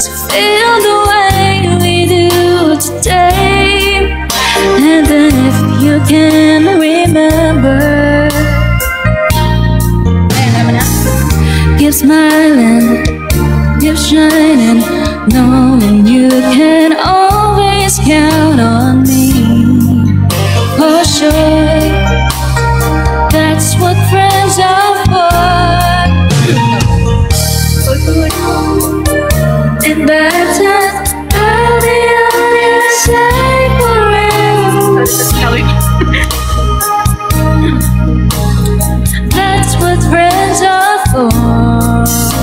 to feel the way we do today. And then if you can remember, keep smiling, keep shining, knowing you can always count on me. For sure, that's what friends are for. In bad times, I'll be on your side forever. That's what friends are for.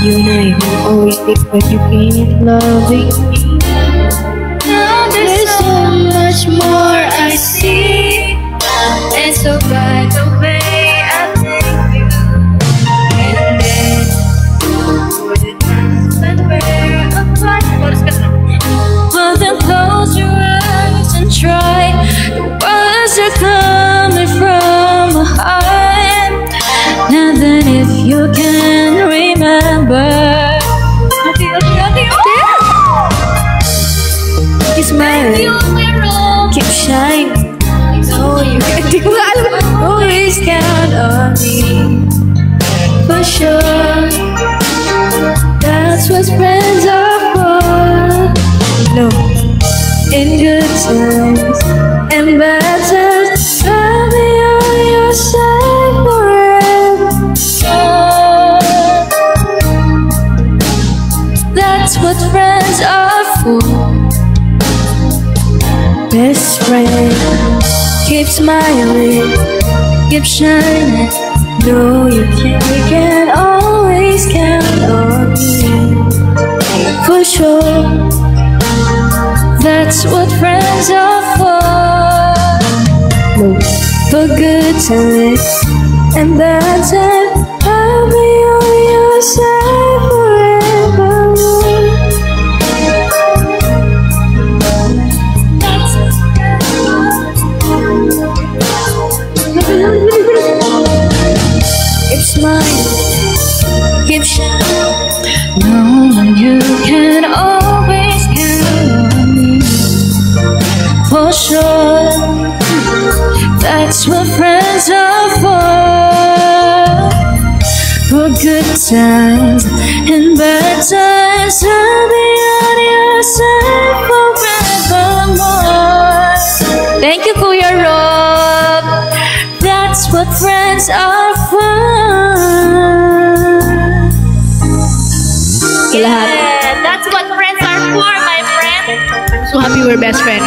You and I will always be what you keep loving me. Now there's so much more I see, and so by the way I thank you. And then for the times when we're apart, well then close your eyes and try. The words are coming from the heart. Now then if you can remember, Keep smiling, keep shining, know you can always count on me. For sure, that's what friends are for. No, in good times and bad times, I'll be on your side forever. That's what friends are for. Best friend, keep smiling, Keep shining, know you can always count on me. For sure, that's what friends are for. no, for good times and bad times, I'll be on your side forever. Keep smiling, keep shining, knowing you can always count on me. For sure, that's what friends are for. For good times and bad times, I'll be on your side forevermore. Thank you, Kuya Rob. That's what friends are for. lahat. That's what friends are for, my friend. I'm so happy we're best friends.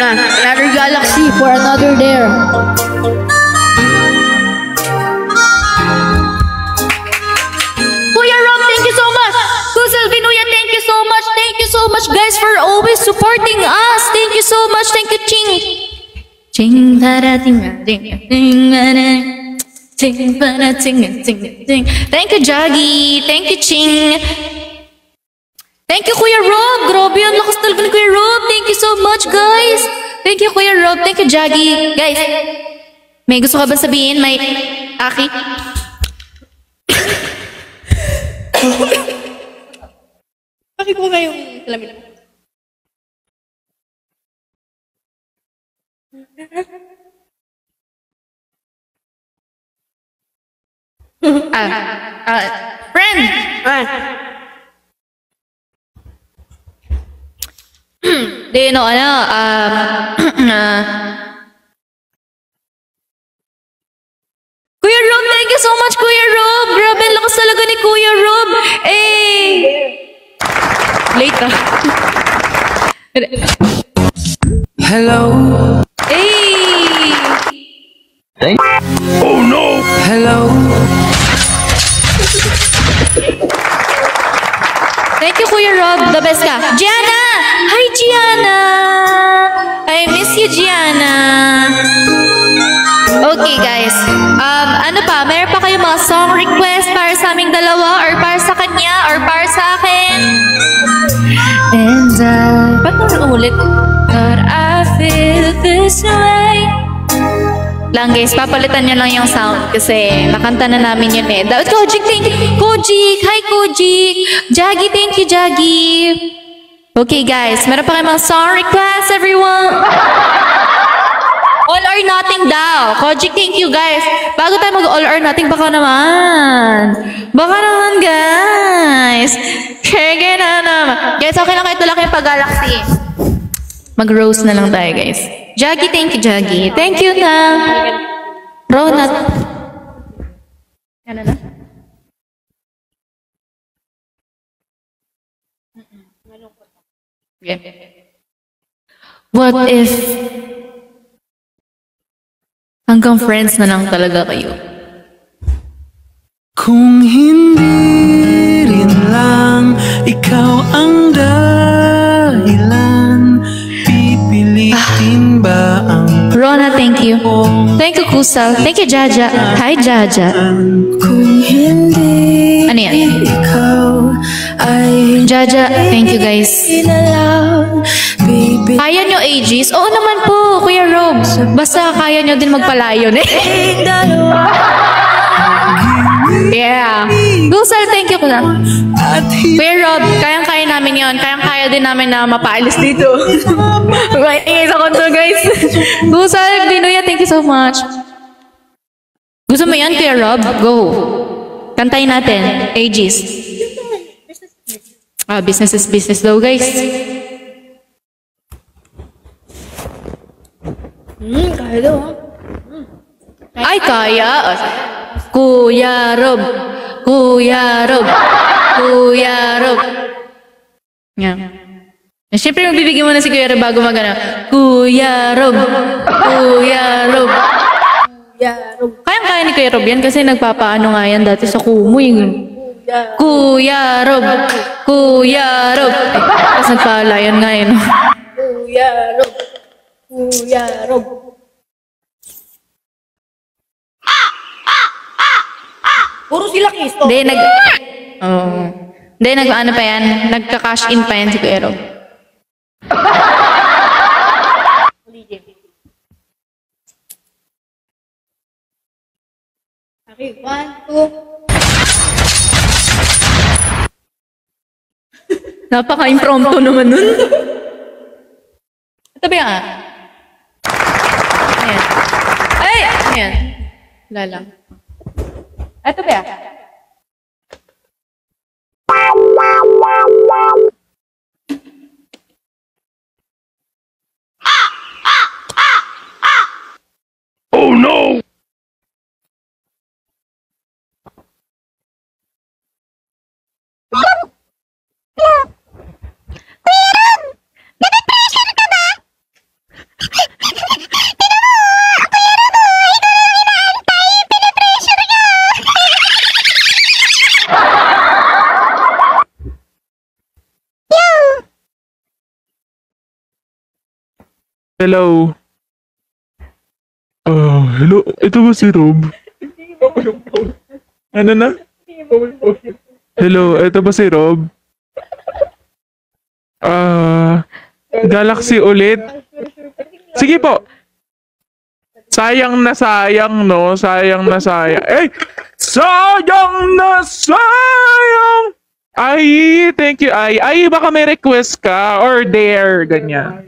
Another galaxy for another dare. Kuya Rob, thank you so much. Kusel Vinuya, thank you so much. Thank you so much, guys, for always supporting us. Thank you so much. Thank you, Ching. Ching para ting ting ting ting para ting ting ting. Thank you, Jaggy. Thank you, Ching. Thank you, Kuya Rob. Grabe, ang lakas talaga ni Kuya Rob. Thank you so much, guys. Thank you, Kuya Rob. Thank you, Jaggy. Guys, may gusto ka ba sabihin? May Aki? Bakit po kayong salamin? Friend! Di, no, Kuya Rob, thank you so much, Kuya Rob. Grabe, ang lakas talaga ni Kuya Rob. Late ah. Hello. Oh no. Hello. Thank you, Kuya Rob. The best ka. Gianna! Hi, Gianna! I miss you, Gianna. Okay, guys. Ano pa? Meron pa kayong mga song request para sa aming dalawa? Or para sa kanya? Or para sa akin? And Ba't naman ulit? but I feel this way. lang guys, papalitan nyo lang yung sound kasi nakanta na namin yun eh. Kojik, thank you. Kojik, hi Kojik. Jaggy, thank you Jaggy. Okay guys, meron pa kayo mga song request everyone. All or nothing daw. Kojik, thank you guys. Bago tayo mag all or nothing, baka naman. Baka naman guys. Sige na naman. Guys, okay lang kayo tulak yung pag-galaxy. Mag-rose na lang tayo guys. Jaggy, thank you Jaggy. Thank you na. Ronat. Ano na? Yeah. What if hanggang friends na lang talaga kayo? Kung hindi rin lang ikaw ang dahilan, pipilitin ba ang Rona, thank you. Thank you, Kusal. Thank you, Jaja. Hi, Jaja. Kung hindi Ano yan? ikaw ay Jaja, thank you, guys. na lang, baby. Kaya nyo, Aegis? Oo naman po, Kuya Rob. Basta kaya nyo din magpalayon eh. Dalawa Yeah. Kusal, thank you, Kusal. at Kuya Rob, kayang-kaya namin yon. Kayang-kaya din namin na mapaalis dito. Ingay sa konto, guys. Kusal, Binuya, thank you so much. Gusto mo yan, Kuya Rob? Go. Kantayin natin. Aegis. Business is business daw, guys. Kaya daw ha. Ay, kaya. Kuya Rob. Kuya Rob. Kuya Rob. Yan. Siyempre, magbibigyan mo na si Kuya Rob bago magana. Kuya Rob. Kuya Rob. Kayang-kaya ni Kuya Rob yan kasi nagpapaano nga yan dati sa Kumu yung Kuya Rob. Kuya Rob. Tapos nagpalayan nga yun. Kuya Rob. Kuya Rob. Puro sila kisto. Hindi, Hindi, ano pa yan? Nagka-cash in pa yan si Kuya Rob. Okay, 1, 2. Napaka-impromptu naman nun. Ito ba yan? Ayan. Ay! Ayan. Lala. Ito ba yan? oh no! Hello. Hello. Ito ba si Rob? Ano na? Hello, ito ba si Rob? Galaxy ulit? Sige po. Sayang na sayang, no? Sayang na sayang. Eh! Sayang na sayang! Ay, thank you. Ay, baka may request ka or dare, ganyan.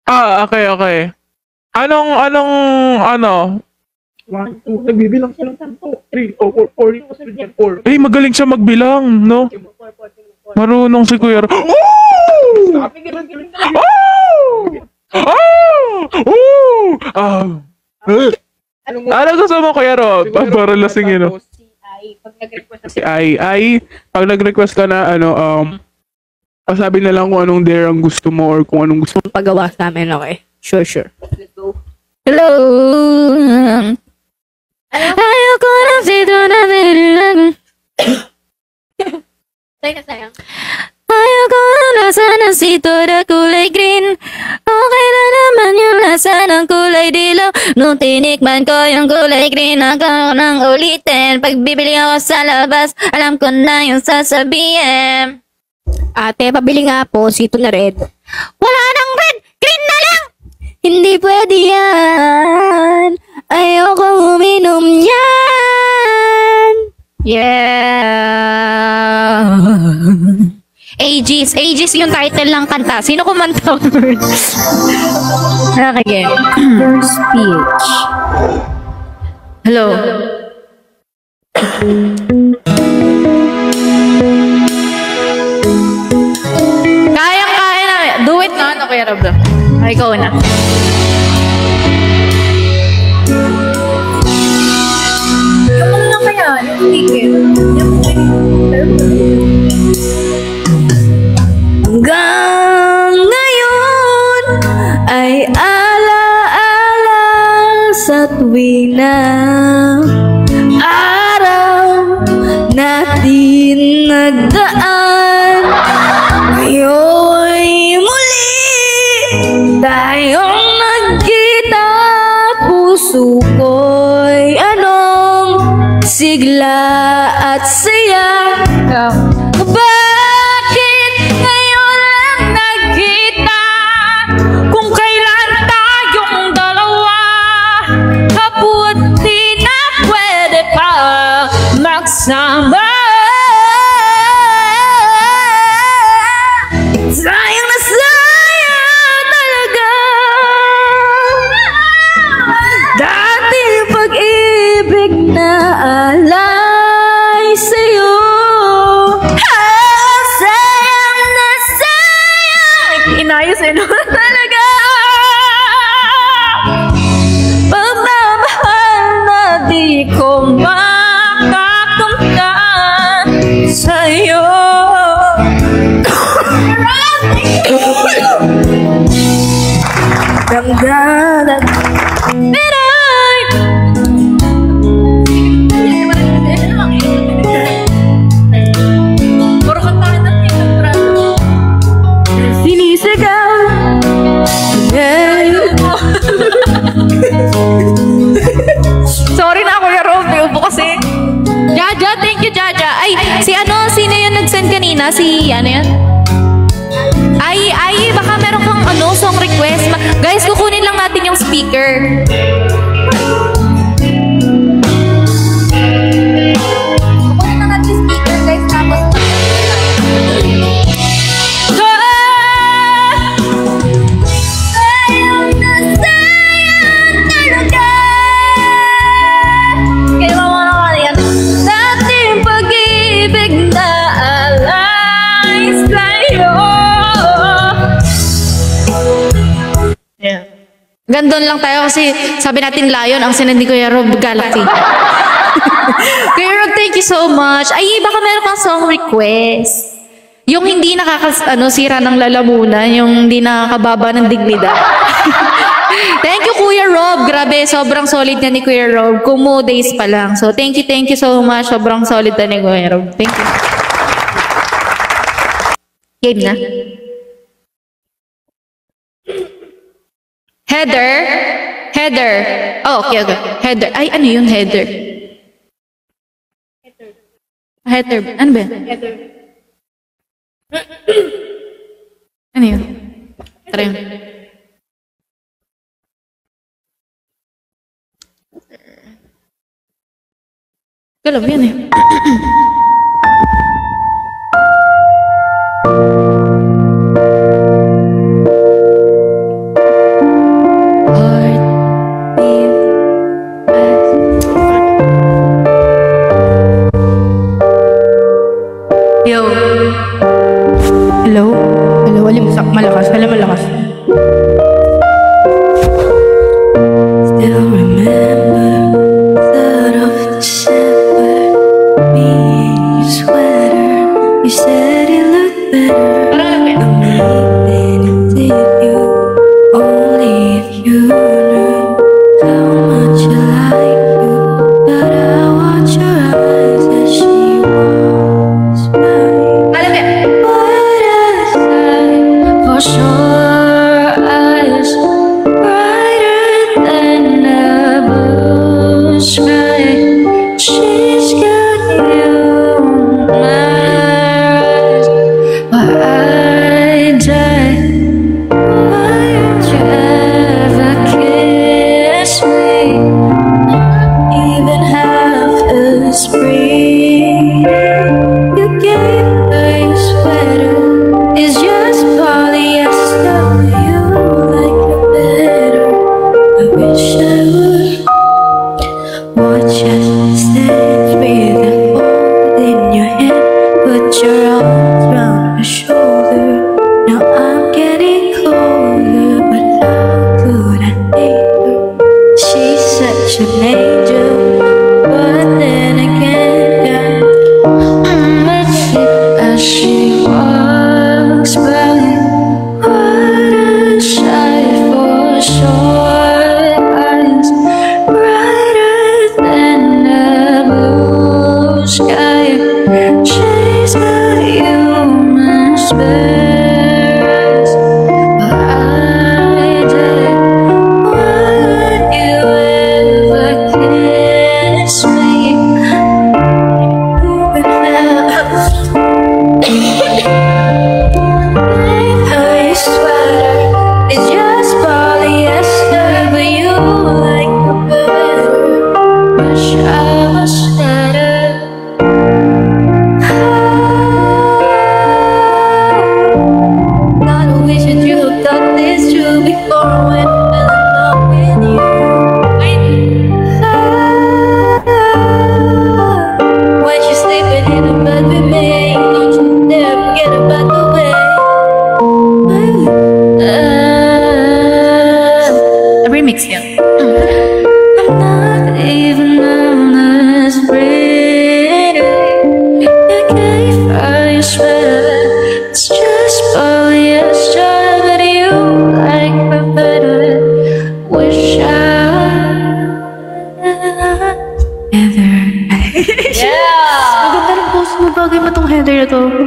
Okay. Ano? 1, 2, nagbibilang siya ng 3, 4, 4. Eh, magaling siya magbilang, no? Marunong si Kuya. Ano gusto mo, Kuya Rob? Para lasingin, no? Si Ai, pag nag-request ka na, pasabi na lang kung anong dare ang gusto mo or kung anong gusto mo. Pagawa sa amin, okay? Sure. Hello! Ayoko na sito na binilang. Sayang. Ayoko na lasa ng sito na kulay green. Okay na naman yung lasa ng kulay dilaw. Nung tinikman ko yung kulay green, ako nang ulitin. Pag bibili ako sa labas, alam ko na yung sasabihin. Ate, pabili nga po, sito na red. Wala nang red! Green na Hindi pwede yan. Ayoko uminom yan. Yeah. Aegis. Aegis yung title ng kanta. Sino kumanta? Okay. First PH. Hello. Kayang-kaya na. Do it na. Ano kaya, Rob? Ay, ikaw na. Yung ano na kaya? Yung ticket. Hanggang ngayon ay ala-ala sa tuwing na araw natin nagdaan. Ngayon'y muli tayong nagkita. Puso ko'y anong sigla at saya. Bakit ngayon lang nagkita? Kung kailan tayong dalawa kaput di na pwede pa magsama. Sayang na sayang talaga dati pag-ibig na alay sa'yo. Sayang na sayang. Inayos eh, no? Talaga pagmamahal na di ko makakamtan sa'yo. Damdaman Piray. Puro kantahan natin ang trato. Sinisigaw Sorry na, Kuya Rob. May ubo kasi. Jaja, thank you, Jaja. Ay, si ano, sino yung nag-send kanina? Si, ano yan? Ay, baka meron kang ano, song request. Guys, kukunin lang natin yung speaker. Kukunin lang natin yung speaker, guys. Tapos, sayang na sayang talaga. Kaya mga yan. Dating pag-ibig na alay sa'yo. Yeah. Gandun lang tayo kasi sabi natin Lion, ang sinend ni Kuya Rob, Galaxy. Kuya Rob, thank you so much. Ay, baka meron kang song request. Yung hindi sira ng lalamunan, yung hindi nakakababa ng dignidad. Thank you, Kuya Rob. Grabe, sobrang solid na ni Kuya Rob. Kumu days pa lang. So, thank you so much. Sobrang solid na ni Kuya Rob. Thank you. Game na. Heather. Oh, okay. Heather. Ay, ano yun, Heather? Heather. Ano ba? Heather. Ano yun? Tara yun. Galaw yan eh. Yo. Hello? Hello, alimsak. Malakas. Still remember 3rd of December, me in your sweater. You said it looked better. Amazing if you only if you knew how much I like you. But I watch your eyes as she walks by. What a sight for sure.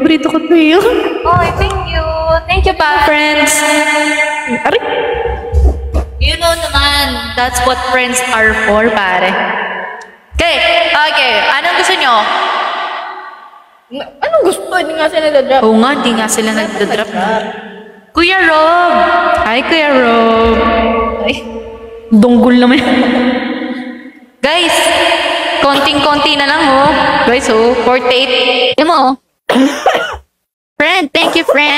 Paborito ko to yun. Oh, thank you. Thank you, pa. Friends. Aray. You know naman, that's what friends are for, pare. Okay. Anong gusto nyo? Anong gusto? Hindi nga sila nagda-drop. Oo nga, di nga sila nagda-drop. Kuya Rob! Hi, Kuya Rob! Ay, donggol naman. Guys, konting-konti na lang, oh. Guys, oh, 48. Yan mo, oh. Friend, thank you, friend.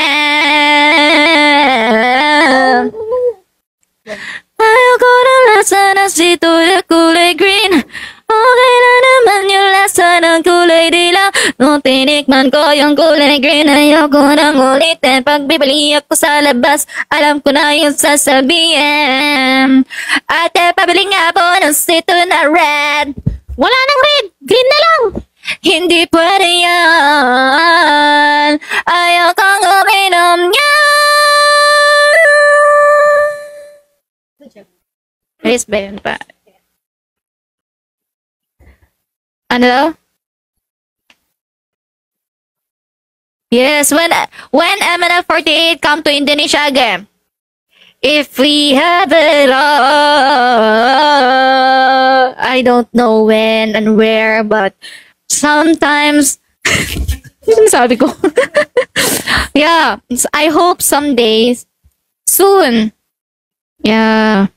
Ayoko na lasa na sito na kulay green. Okay na naman yung lasa ng kulay dila. Nung tinikman ko yung kulay green, ayoko nang ulitin. Pag bibili ako sa labas, alam ko na yung sasabihin. Ate, pabili nga po ng sito na red. Wala nang red, green na lang. Hindi pwede yan. Ayokong uminom yan. Ayos ba yun pa? Ano daw? Yes, when MNF48 come to Indonesia again. If we have it all, I don't know when and where, but sometimes, sabi ko, yeah, I hope someday, soon, yeah.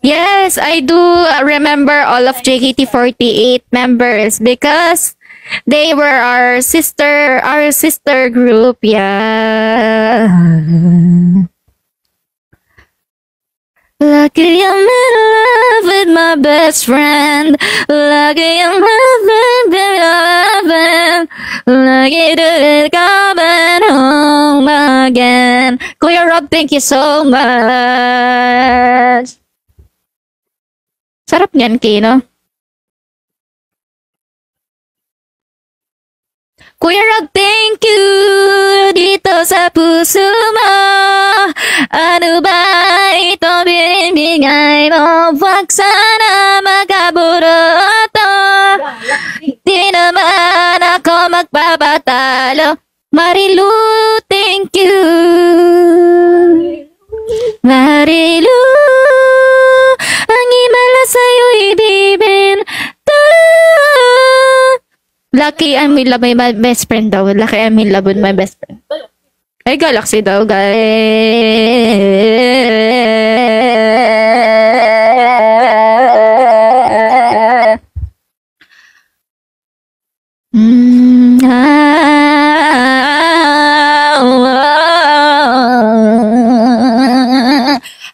Yes, I do remember all of JKT48 members because they were our sister group, yeah. Lucky I'm in love with my best friend. Lucky I'm loving. Lucky to be coming home again. Kuya Rob, thank you so much. Sarap niyan, Kino. Kuya Rob, thank you dito sa puso mo. Ano ba ito binibigay mo? Wag sana magkaburoto. Di naman ako magpapatalo. Marilu, thank you. Marilu, ang himala sa'yo ibibin. Lucky I'm in love with my best friend daw. Lucky I'm in love with my best friend. Ay, Galaxy daw, guys.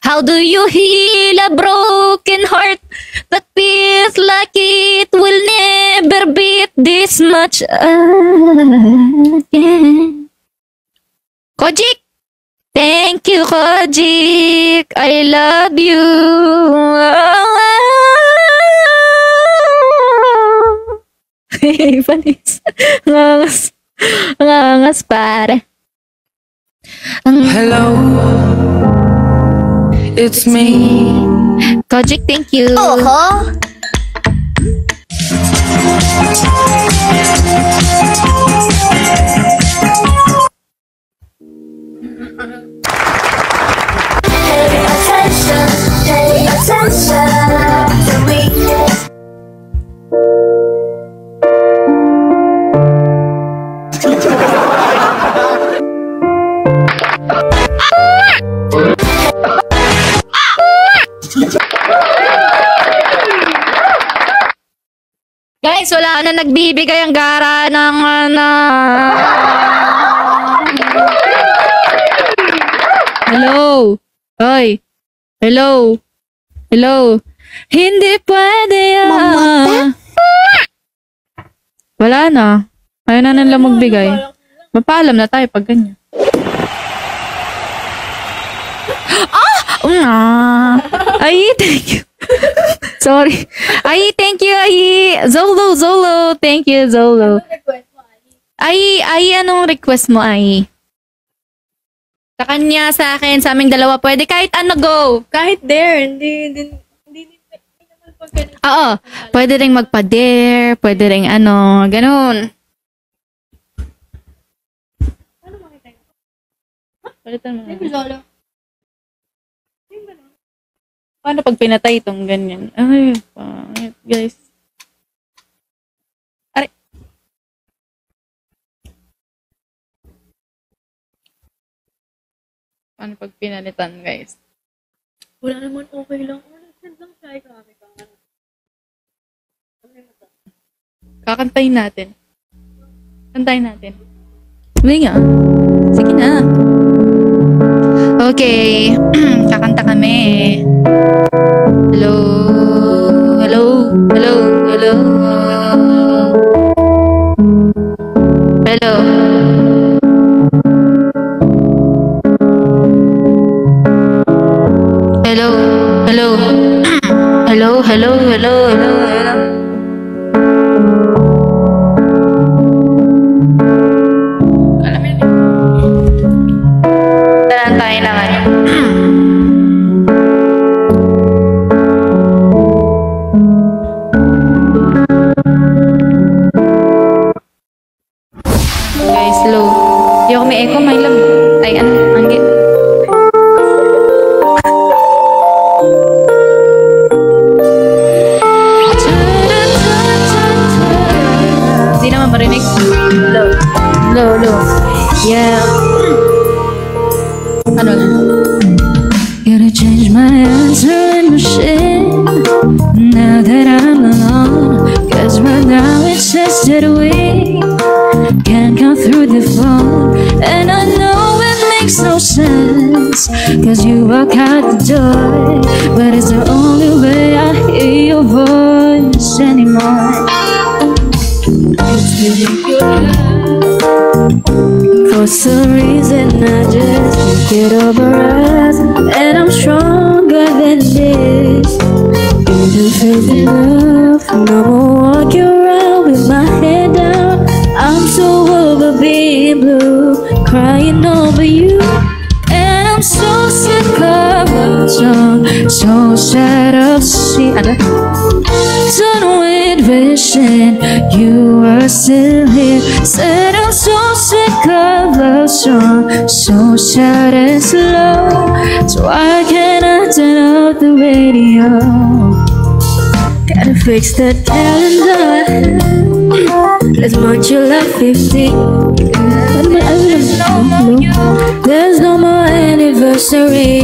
How do you heal a broken heart that feels like it will never beat this much again? Kojik! Thank you, Kojik! I love you! Panis. Ngangas, pare. Hello, it's me. Kojik, thank you. Pay attention to me. Guys, wala na nagbibigay ang gara ng Hello. Hoy. Hello. Hello. Hindi pwede yan. Wala na. Ayaw na nila magbigay. Mapaalam na tayo pag ganyan. Ay, thank you. Sorry. Ay, thank you, ay. Zolo. Thank you, Zolo. Ay, anong request mo, ay? Sa kanya, sa akin, sa aming dalawa, pwede kahit ano, go. Kahit there, hindi naman pagka. Oo, pwede ring magpa-dare, pwede ring ano, ganun. Palitan mo na. Lolo. Paano pag pinatay itong ganyan? Ay, pangit, guys. Aray. Paano pag pinalitan, guys? Wala naman okay lang. Send lang siya. Kakantayin natin. Kantayin natin. Hindi nga. Sige na. Okay. Kakanta kami. Hello. Hello. Hello. Hello. Hello. Hello. Hello. Hello. Hello. Hello. Hello. Hello. Alam mo yun. Tarantayin na nga. Guys, slow. Di ako may echo, may lam. Ay, ano, anggi. Di naman marinig. Low. Low, low. Yeah. Ano na? Gotta change my answering machine now that I'm alone. Cause right now it says that we can't come through the phone. And I know it makes no sense, cause you walk out the door, but it's the only way I hear your voice anymore. It's ridiculous. For some reason I just can't get over us, and I'm stronger than this. You're faith enough, and I'ma walk you around with my head down. I'm so over being blue, crying over you, and I'm so sick of the song, so sad of seeing. Done with wishing you were still here. Said I'm so sick of love song, so sad and slow. So why can't I turn off the radio? Gotta fix that calendar. Let's march you like 50. There's no more anniversary.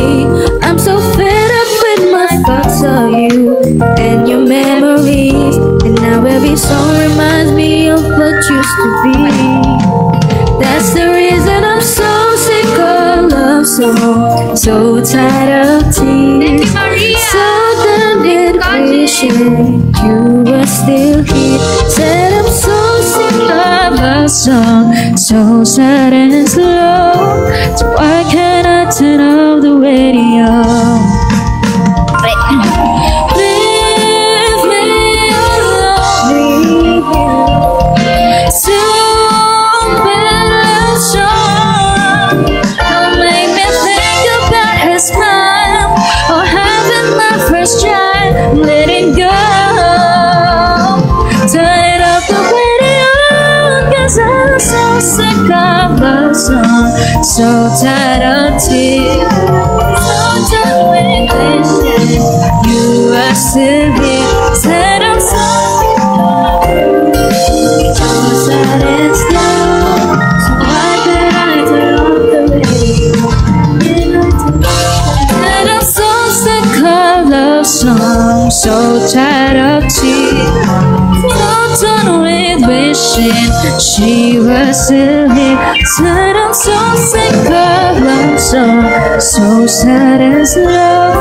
I'm so fed up with my thoughts of you and your memories, and now every song reminds me of what used to be. That's the reason I'm so sick of love songs, so tired of tears, so done with wishing you were still here. Said I'm so sick of love songs, so sad and slow. So why can't I turn off the radio? Leave me alone. Stupid song. Don't make me think about her smile or having my first child. Let it go. Turn off the radio, 'cause I'm so sick of love song, so tired of tears, so done with wishing you were still here. Said I'm so sick of it, so sad and slow. So why can't I turn off the radio? Said I'm so sick of love song, so tired of tears, so done with wishing she was still here. Said I'm so sick of love song, so sad and slow.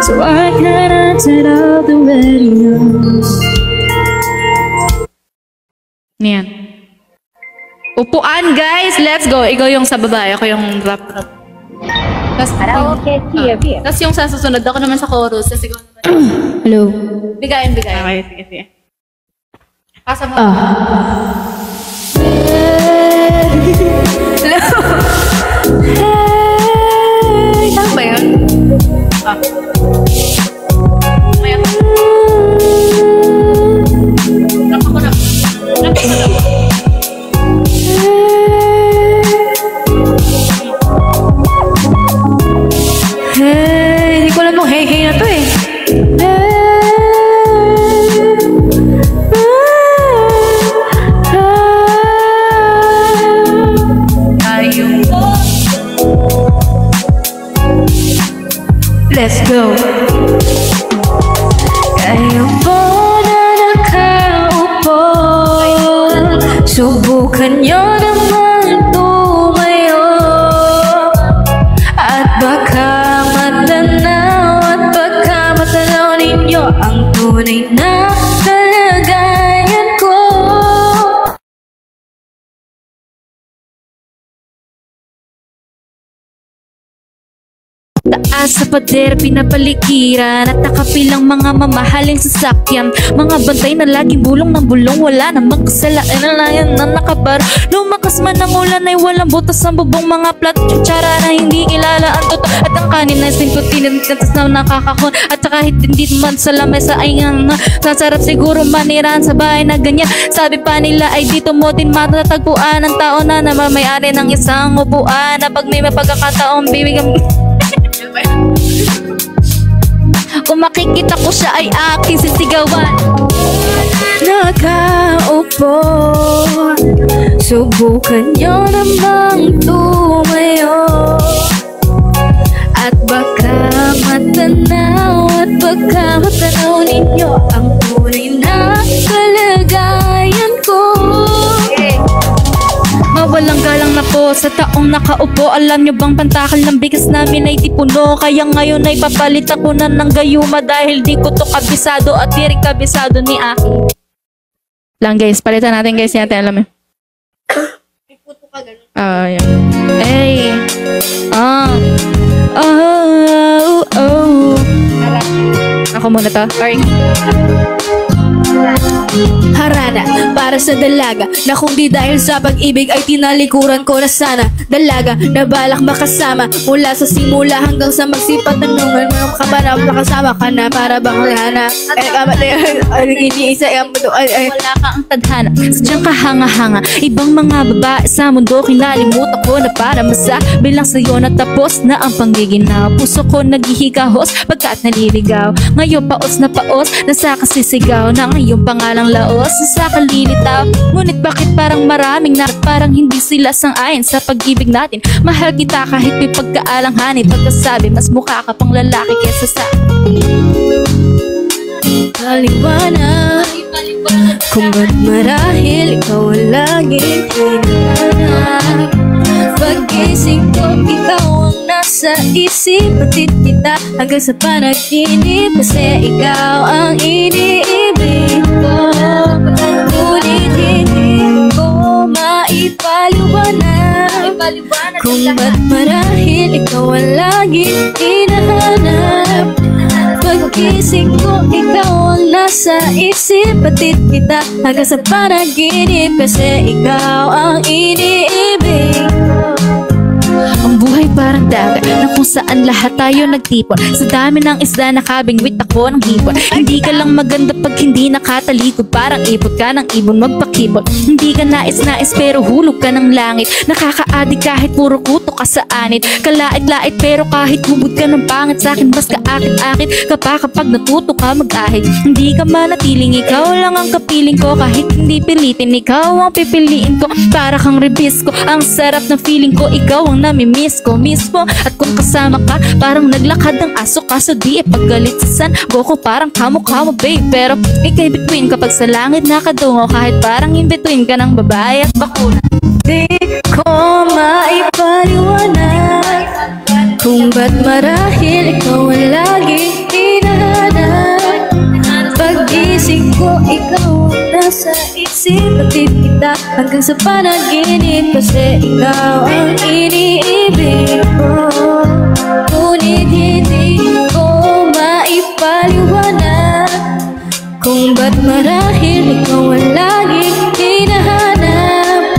So why can't I turn off the radio? Yan. Upuan, guys! Let's go! Ikaw yung sa babae, ako yung rap. Tapos yung sa susunod, ako naman sa chorus. Tapos ikaw naman. Hello. Bigayin. Okay, sige. Pasa mo. Hello? Hey! Tama ba yun? Maya pa. Rap ako na. hey na to eh. Let's go. Kayo po na nakaupo, subukan nyo naman tumayo, at baka matanaw ninyo ang tunay na kalagayan ko. Taas sa pader, pinapaligiran at nakapilang mga mamahaling sasakyan, mga bantay na laging bulong ng bulong, wala namang kasalanan na yan na nakabar. Lumakas man ang ulan ay walang butas ang bubong, mga plat tsara na hindi kilala ang totoo, at ang kanin na sinputin katas na nakakakon, at saka hindi man sa lamesa ay nga sasarap siguro manirahan sa bahay na ganyan. Sabi pa nila ay dito mo din matatagpuan ang tao na may-ari ng isang upuan, na pag may mapagkakataong bibigyan. Kung makikita ko siya ay aking sisigawan. Nakaupo, subukan nyo namang tumayo, at baka matanaw ninyo ang tunay na kalagayan ko. Mawalang galang na po sa taong nakaupo. Alam nyo bang pantakal ng bigas namin ay di puno, kaya ngayon ay papalit ako na ng gayuma, dahil di ko to kabisado at di rin kabisado ni Aki. Lang guys, palitan natin guys, natin alam eh. Puto ka ganun. Yun. Hey. Ako muna to. Sorry. Harana para sa dalaga na kung di dahil sa pag-ibig ay tinalikuran ko na sana. Dalaga na balak makasama mula sa simula hanggang sa magsipat. Tanungan mo ka ba na makasama ka na para bang hana? Iniisa ang mundo ay wala kang tadhana, sadyang kahanga-hanga. Ibang mga babae sa mundo kinalimutan ko na para masabi lang sa'yo na tapos na ang panggiginaw. Puso ko naghihikahos pagkat naliligaw. Ngayon paos na nasa kasisigaw ng iyong pangalang laos sa kalilitaw. Ngunit bakit parang maraming parang hindi sila sang-ayon sa pag-ibig natin? Mahal kita kahit may pagkaalanganin, pagkasabi mas mukha ka pang lalaki kesa sa paliwanag. Kung ba't marahil ikaw ang laging hinahanap, pag-ising ko ikaw ang nasa isip, patid kita hanggang sa panaginip, kasi ikaw ang iniibig ko. Ngunit hindi ko maipaliwanag kung ba't marahil ikaw ang laging hinahanap. Pag-ising ko ikaw ang nasa isip, patid kita hanggang sa panaginip, kasi ikaw ang iniibig ko. Ang buhay parang dagat na kung saan lahat tayo nagtipon. Sa dami ng isda nakabingwit ako ng hipon. Hindi ka lang maganda pag hindi nakatalikod, parang ipot ka ng ibon magpakipot. Hindi ka nais-nais pero hulog ka ng langit. Nakakaadik kahit puro kuto ka sa anit. Kalait-lait pero kahit hubod ka ng pangit, sa'kin mas kaakit-akit ka pa kapag natuto ka mag-ahit. Hindi ka manatiling ikaw lang ang kapiling ko, kahit hindi pilitin ikaw ang pipiliin ko. Para kang ribis ko, ang sarap ng feeling ko, ikaw ang namimiss ko mismo. At kung kasama ka, parang naglakad ng aso, kaso di paggalit sa San Goku, parang kamukha mo babe. Pero ikay between kapag sa langit nakadungo, kahit parang in between ka ng babae at bakuna. Di ko maipaliwanag kung ba't marahil ikaw ang laging hinahanap. Pag-ising ko ikaw ang nasa isip, patid kita hanggang sa panaginip, kasi ikaw ang iniibig ko. Ngunit hindi ko maipaliwanag kung ba't marahil ikaw ang laging hinahanap.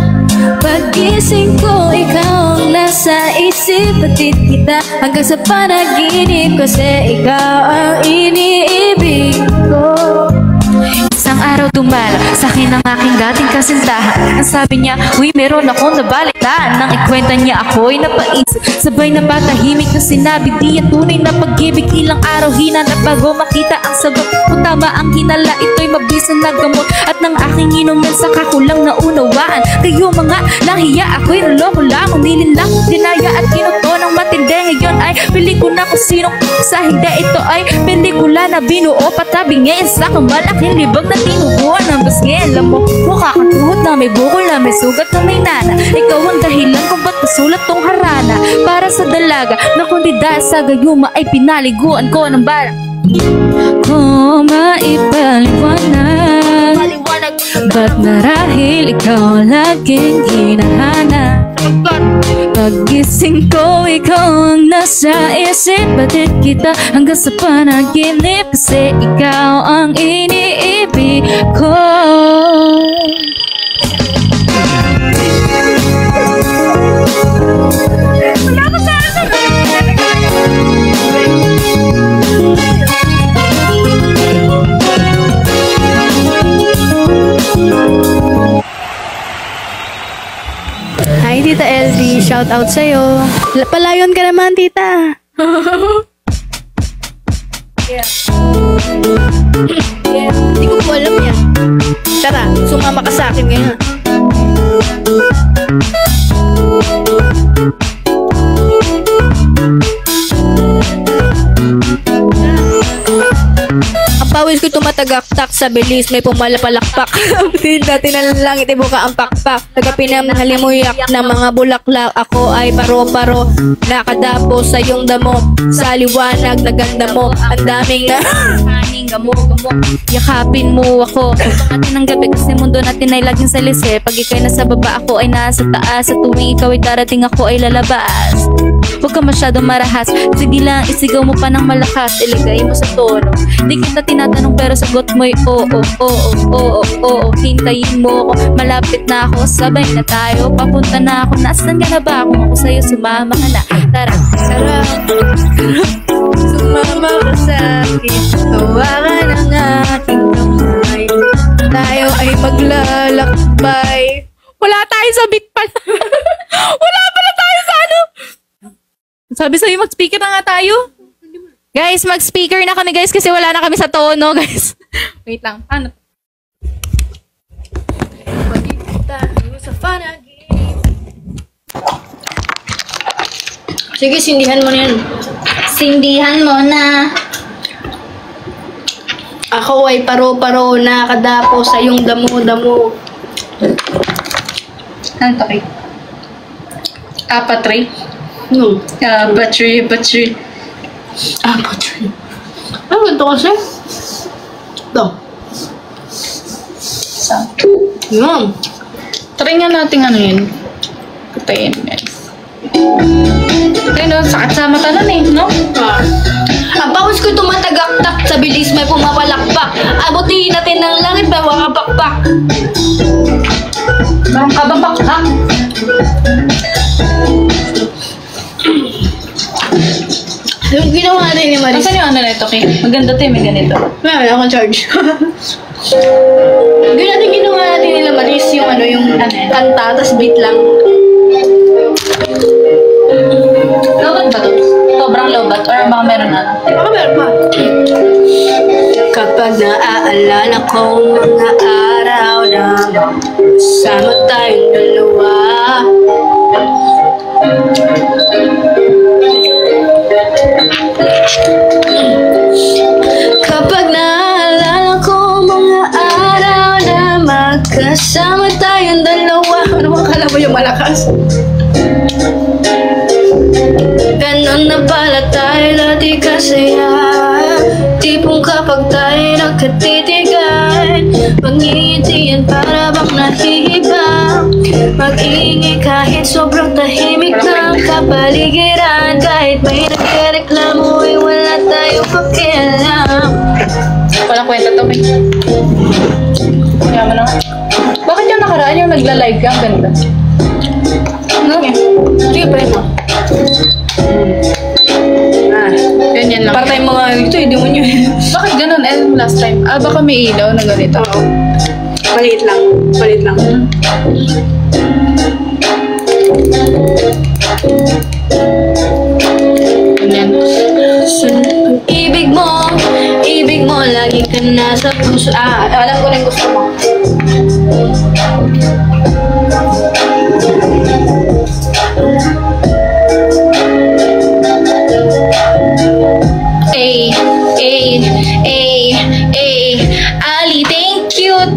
Pag-ising ko ikaw ang nasa isip, patid kita hanggang sa panaginip, kasi ikaw ang iniibig ko. Isang araw dumala sa akin ang aking dating kasintahan. Ang sabi niya, uy meron akong nabalitaan. Nang ikwenta niya ako'y napaisip, sabay na patahimik na sinabi, di yan tunay na pag-ibig. Ilang araw hinanap bago makita ang sagot. Kung tama ang hinala, ito'y mabisan na gamot. At nang aking inumin, saka ko lang naunawaan. Kayo mga nahiya, ako'y naloko lang. Unilin lang, dinaya at kinuto ng matindi. Ngayon ay pelikula kung sinong sa hindi. Ito ay pelikula na binuo patabi ngayon sa kamalaking libag na tinubuan ng basgi. Alam mo, mukha kang tuhod na may bukol na may sugat na may nana. Ikaw ang dahilan kung ba't nasulat tong harana para sa dalaga na kundi dahil sa gayuma ay pinaliguan ko ng bala ko maipaliwanag. Ba't marahil ikaw laging hinahanap? Pag-gising ko, ikaw ang nasa isip. Batid kita hanggang sa panaginip, kasi ikaw ang iniibig ko. Hi, Tita LD. Shout out sa'yo. Palayon ka naman, Tita. Hindi ko po alam yan. Tara, sumama ka sa akin ngayon. Ang pawis ko tumatagaktak sa bilis, may pumalapalakpak. Dati na langit, ibuka ang pakpak. Nagapinam halimuyak ng mga bulaklak. Ako ay paro-paro, nakadapo sa iyong damo. Sa liwanag na ganda mo, ang daming hanging gamo-gamo. Yakapin mo ako habang atin ang gabi, kasi mundo natin ay laging salisi. Pag ikaw'y nasa baba, ako ay nasa taas. Sa tuwing ikaw ay darating, ako ay lalabas. Huwag ka masyadong marahas, sige lang, isigaw mo pa ng malakas. Ilagay mo sa tono, di kita tinatanong pero sagot mo'y oo, oo, oo, oo. Hintayin mo ako, malapit na ako, sabay na tayo, papunta na ako. Nasaan ka na ba? Kung ako sa'yo, sumama ka na. Tara, tara, sumama ka sa'kin, tawagan ang aking kamay. Tayo ay maglalakbay. Wala tayo sa beat pala. Wala pala tayo sa ano. Sabi sa'yo, mag-speaker na nga tayo. Guys, mag-speaker na kami guys kasi wala na kami sa tono guys. Wait lang, paano? Sige, sindihan mo na yan. Sindihan mo na. Ako ay paro-paro, nakadapo sa iyong damo-damo. Ano to kay? Apatry? No. Battery. Battery. Ano ganito kasi? Ito. Yun. Try nga natin ano yun. Patayin guys. Ayun o, sakit sa mata nun eh, no? Ang pawis ko tumatagaktak sa bilis, may pumapalakpak. Abutin natin ng langit, may wakapakpak. Parang kababakak. Yung ginawa natin ni Maris. Nasaan yung ano na ito, Kay? Maganda to eh, may ganito. Meron akong charge. Yung ginawa natin nila Maris, yung ano, yung kanta, tas beat lang. Lobat ba to? Sobrang lobat? Or baka meron na? Baka meron pa. Kapag naaalala ko mga araw na sama tayong dalawa, kapag naaalala ko mga araw na magkasama tayong dalawa. Ano bang kala mo yung malakas? Ganon na pala tayo lati kasaya. Tipong kapag tayo nagkatitigan, pangingitian para bang nahihibang. Mag-iingay kahit sobrang tahimik ng kapaligiran. Kahit may nagreklamo ay wala tayong pakialam. Walang kwenta to, Kay. Kaya mo na nga. Bakit yung nakaraan yung nagla-live ka? Ang ganda. Ano? Sige, pwede mo. Ganyan lang. Para tayong mga ito, hindi mo nyo. Bakit ganun? last time. Baka may ilaw na ganito. Oo. Maliit lang. Maliit lang. Ganyan. Ibig mo, lagi ka nasa puso. Alam ko na yung gusto mo. Ali,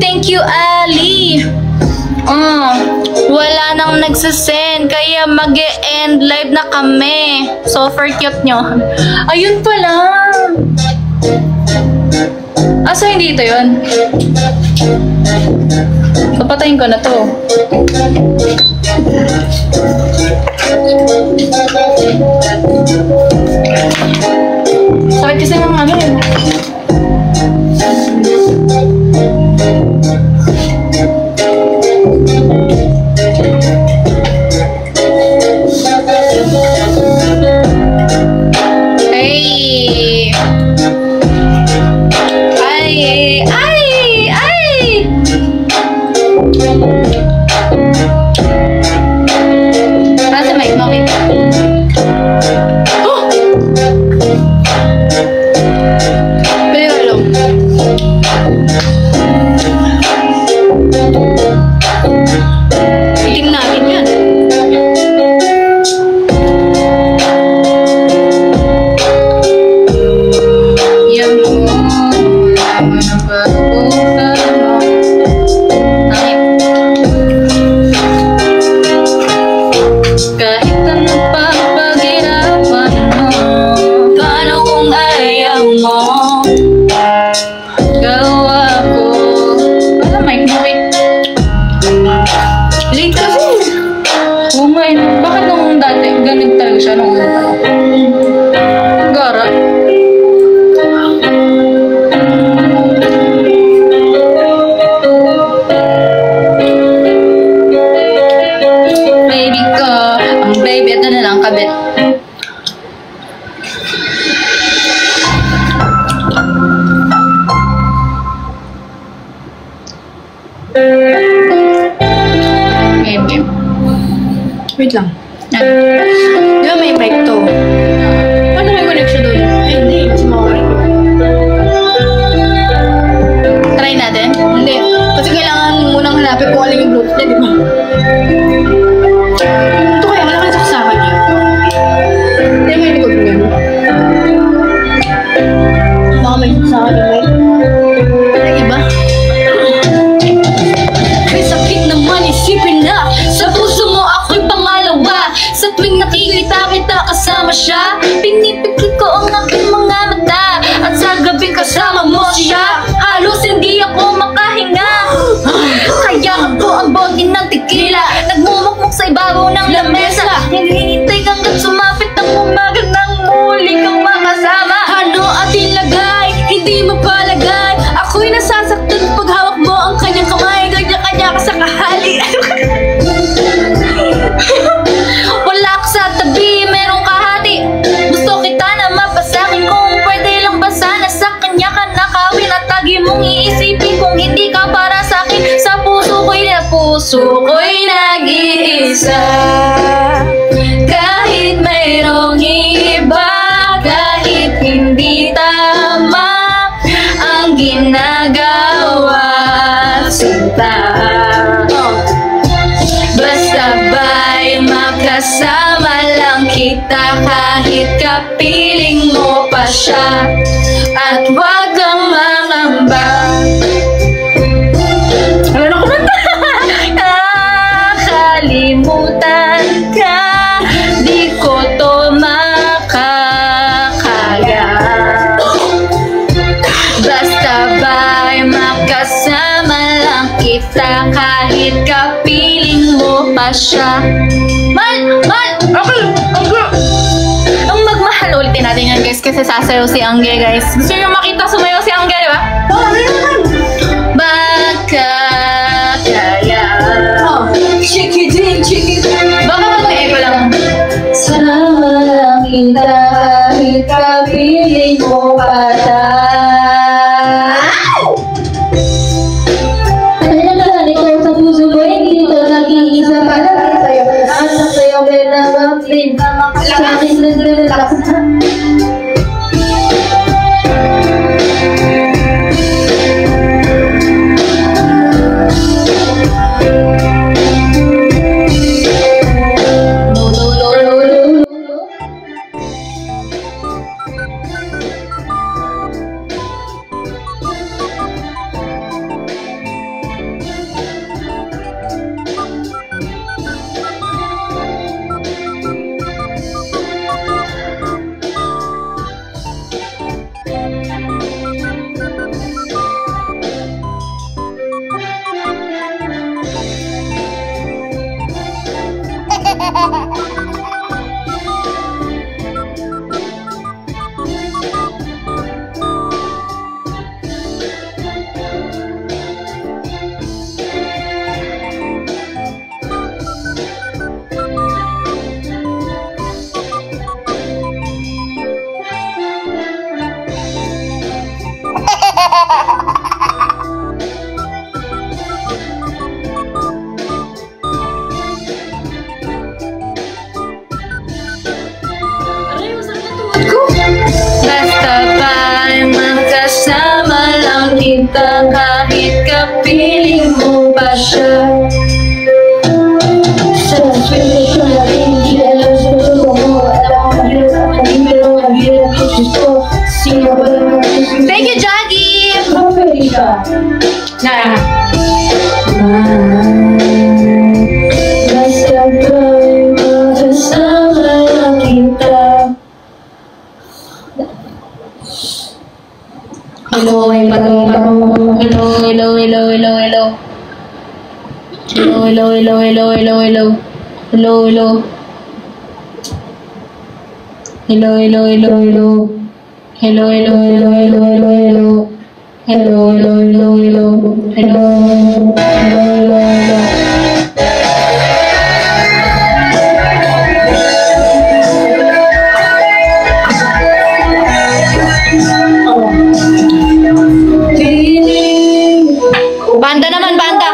thank you, Ali. Wala nang nagsasend, kaya mag-e-end live na kami. Super cute nyo. Ayun pala. So hindi ito yun. Papatayin ko na to. Sakit kasi ng ano yun. Wait lang. Di ba may mic to? Paano may connection doon? Ay, hindi. Kasi mawawala ko. Try natin? Hindi. Kasi kailangan munang hanapin kung alin yung Bluetooth niya, di ba? Ito kaya, wala kang saksakan niya. Hindi mo yung likod mo yun. Baka may saksakan yung mic. Parang iba? May sakit naman isipin na sa puso mo ako'y pangalawa. Sa tuwing nakikita kita kasama siya, pinipikit ko ang aking mga mata. At sa gabing kasama mo siya, halos hindi ako makahinga. Kaya ako ang bote ng tequila, nagmumukmuk sa ibabaw ng lamesa. Hinihintay kang sumapit ang umaga nang muli kang makasama. Ano ating lagay, hindi mo palagay, ako'y nasasaktan pag hawak mo ang kanyang kamay. Kanya-kanya ka sa kahali. Wala ka sa tabi, merong kahati. Gusto kita na mapasakin, kung pwede lang ba sana sa kanya ka nakawin. At lagi mong iisipin kung hindi ka para sa akin. Sa puso ko'y nag-iisa. Kahit mayroong iba, kahit hindi tama ang ginagawa, sinta. Basta ba'y makasama lang kita, kahit kapiling mo pa siya. At wag kang mangamba. Ano ko ba? Nakalimutan ka, di ko to makakaya. Basta ba'y makasama lang kita, kahit kapiling mo pa siya. Okay! Ang magmahal, ulitin natin yan guys, kasi sasayaw si Angge guys. Gusto nyo makita sumayaw si Angge, di ba? Baka kaya. Chikitin. Baka mag-echo lang. Sama lang kita, kahit kapiling mo pa tayo. kita kahit kapiling mo pa siya. Sa swing ko na rin, di alam sa puso mo. Alam mo, hirap sa mali, pero ang hirap yung gusto. Sino ba naman? Thank you, Jaggy! Kapili ka. Na. Basta ba'y makasama na kita. Hello, hello, hello, hello, hello, hello, hello, hello. Hello, hello, hello, hello, hello, hello. Hello, hello. Hello, hello, hello, hello. Hello, hello, hello, hello, hello, hello. Hello, hello, hello, hello. Hello, hello, hello, hello. Banda naman, banda.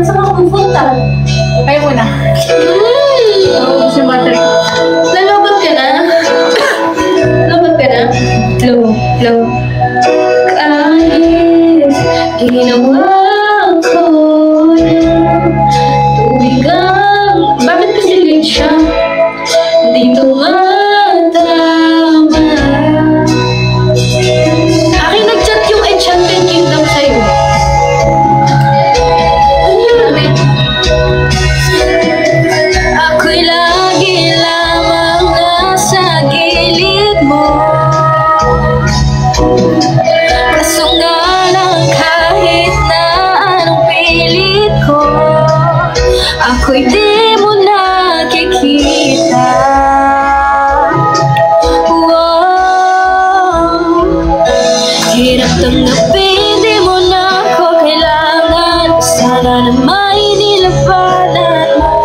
Saan ka pupunta? Kayo muna. Oo, si Patrick. Lalaban ka na? Lalaban ka na? Hello, hello. Kahit ginawa ko na tuwigang, bakit kasi late siya? Di tumatama. Akin nag-chat yung Enchanted Kingdom sa'yo. Ano yun? Ako'y lagi lamang nasa gilid mo. Kaso nga lang kahit na anong pilit ko, ako'y di mo nakikita. Wow. Hirap tanggapin, di mo na ako kailangan. Sana na may nilabanan mo.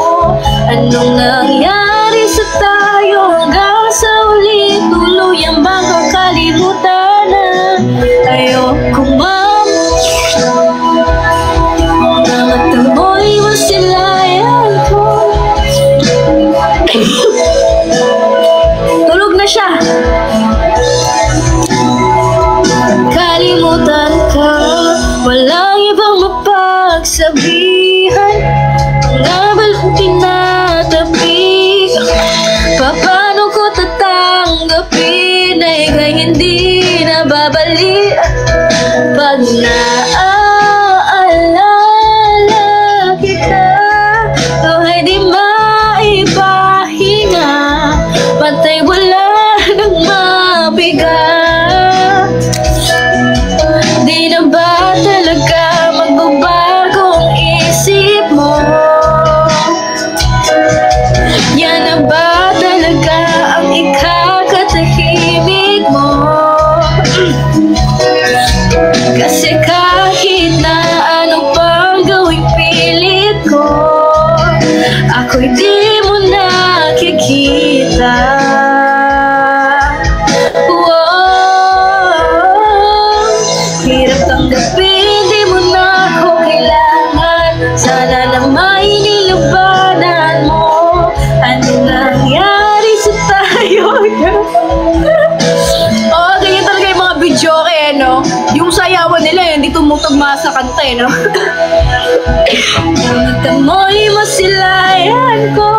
Anong nangyari sa tayo hanggang sa uli? Tuluyang bang kakalimutan na? Ayoko ma'am, mga mata mo'y masilayan ko. Tulog na siya. Kalimutan ka, walang ibang mapagsabihan. Ang abal kong tinatabi, paano ko tatanggapin ay kay hindi na babalik. Pag naaalala kita, kahit di maipahinga, patay wala nang mabigat. Di na ba talaga magbabago ang isip mo? Yan na ba talaga ang ikakatahimik mo? Kasi kahit na ano pang gawing pilit ko, ako'y di mo nakikita. Wow. Hirap tanggapin, di mo na ako kailangan. Sana na may nilabanan mo. Ano nangyari sa tayo? Oo, ganyan talaga yung mga video kaya, no? Yung sayawan nila, hindi tumutugma sa kanta, eh, no? Mata mo'y masilayan ko.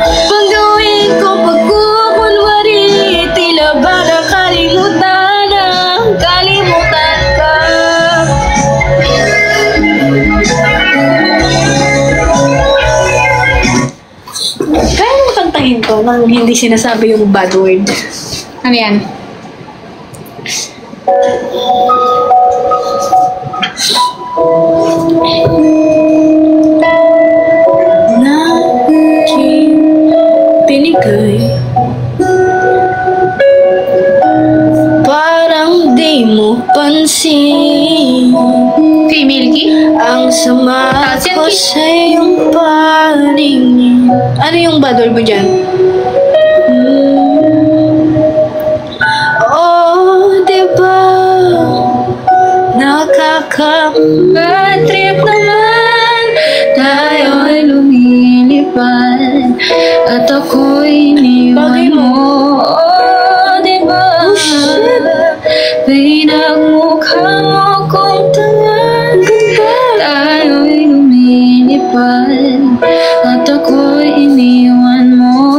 Pagawin ko pagkukunwari, tila ba nakalimutan ang kalimutan ka. Kaya mo kantahin to nang hindi sinasabi yung bad word. Ano yan? Pinigay, parang di mo pansin Kay Milky? ang sama Taas yan, ko Ki. sa iyong paningin. Ano yung bad word mo dyan? Oh, diba nakaka-bad trip naman, tayo'y lumilipad at ako'y iniwan mo. Oh, diba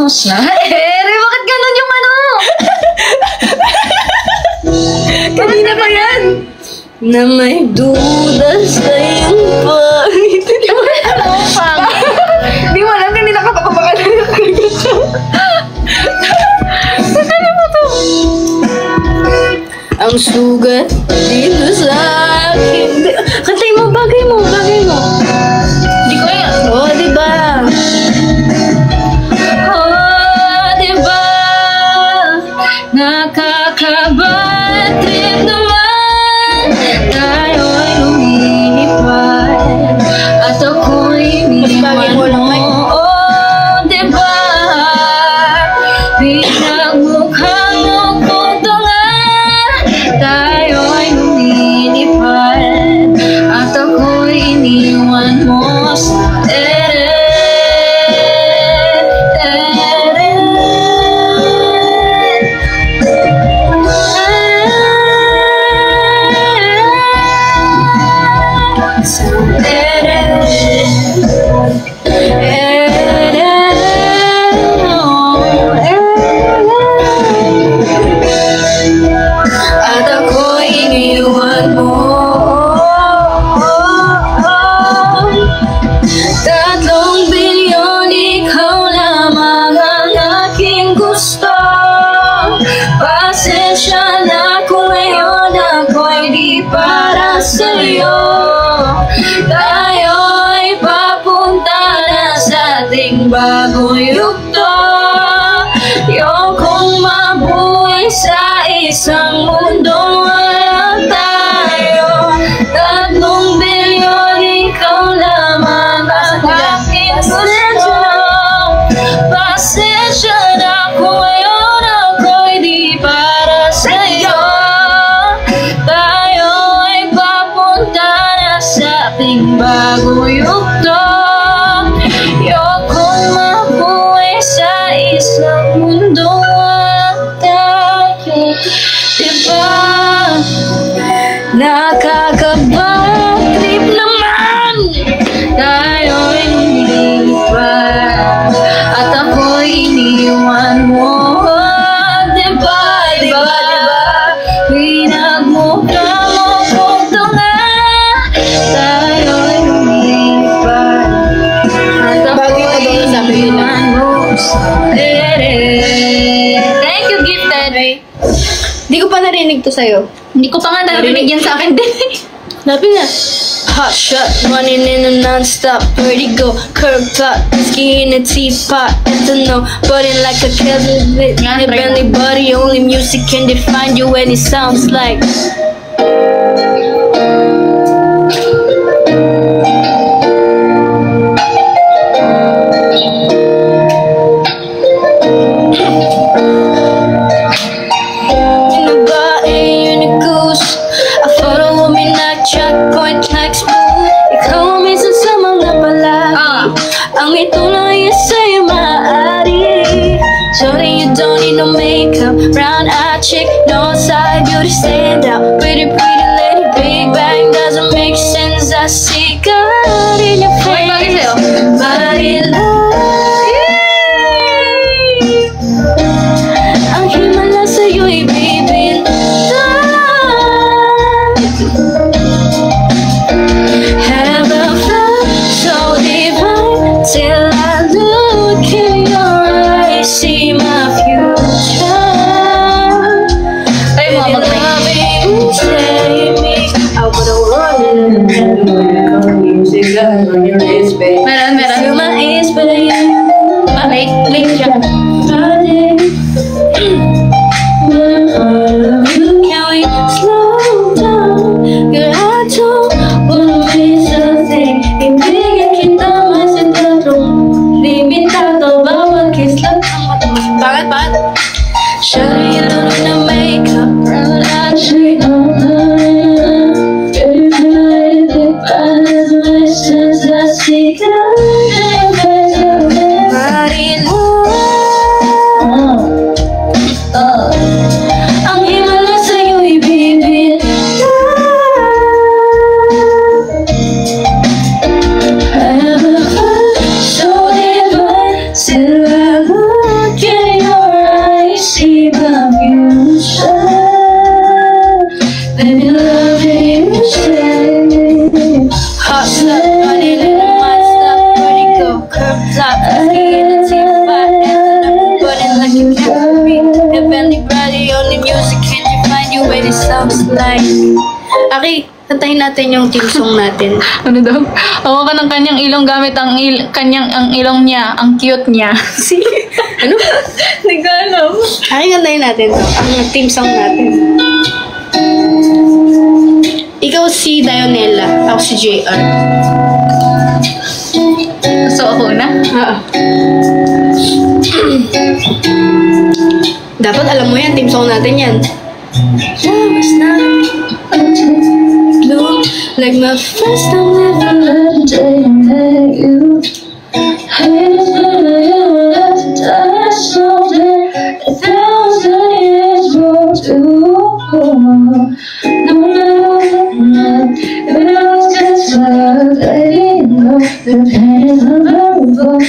hermosa. Ere, bakit ganun yung ano? Kanina pa yan! Na may duda sa iyong pangit. Di mo alam, kanina ka pa kumaka na yung ano mo to? Ang sugat dito sa akin. Kantay mo, bagay mo, bagay mo. Di ko yan. Oh, diba? Oh, diba? Nakakabad trip naman. Tayo'y lumilipad. At ako'y bagay mo lang, Mike. Oh, diba? Pinagmukhang mong kuntungan. Tayo'y lumilipad. At ako'y iniwan mo sa ere. At ako'y iniwan mo. Tatlong bilyon, ikaw lamang ang aking gusto. Pasensya na kung ngayon ako'y di para sa'yo. Tayo'y papunta na sa ating bagong yugto. Ayokong mabuhay sa isang mundong walang tayo. Tatlong bilyon, ikaw lamang ang aking gusto. Pasensya na kung ngayon ako'y di para sa'yo. Tayo'y papunta na sa ating bagong yugto. Ayokong mabuhay sa isang mundong walang tayo. Diba? Nakakabad trip naman. Tayo'y lumilipad. At ako'y iniwan mo. Diba? Diba? Pinagmukha mo kung tunga. Tayo'y lumilipad. At Bagay ka ako'y doon, sabi nila. iniwan mo sa ere. Thank you, Gifted. Di ko pa narinig to sa'yo. Hindi ko pa nga narinig yan sa akin din. Sabi na. Hot shot, running in a non-stop, vertigo, curb top, ski in a teapot, ito no, burning like a kettle with Yan, a try belly body, only music can define you and it sounds like in a body, in a goose, a photo of me not track, point like smooth, ikaw minsan sa mga palagi, ang ito na yun sa'yo maaari. Sorry, you don't need no makeup, brown eye chick, no side beauty stand out, pretty lady, big bang doesn't make sense, I see God in your Uy, bagay face, sa'yo. body light. Ang himala sa'yo'y bibintay. Have a felt so divine till I look in your eyes, see my future. Ay, mo, Baby, mag-play. loving, save me. I would've wanted to sounds like. Aki, kantahin natin yung team song natin. Ano daw? Ako ka ng kanyang ilong gamit ang ilong niya. Ang cute niya. Sige. Ano? Hindi ko alam. Aki, kantahin natin to. Ang team song natin. Ikaw si Dionella. Ako si JR. So, ako na? Oo. Dapat alam mo yan, team song natin yan. Look like my first time ever loved day I met you. Hands when I ever left to die something 1,000 years roll to no matter even though it's just love, letting go. The pain is unbearable.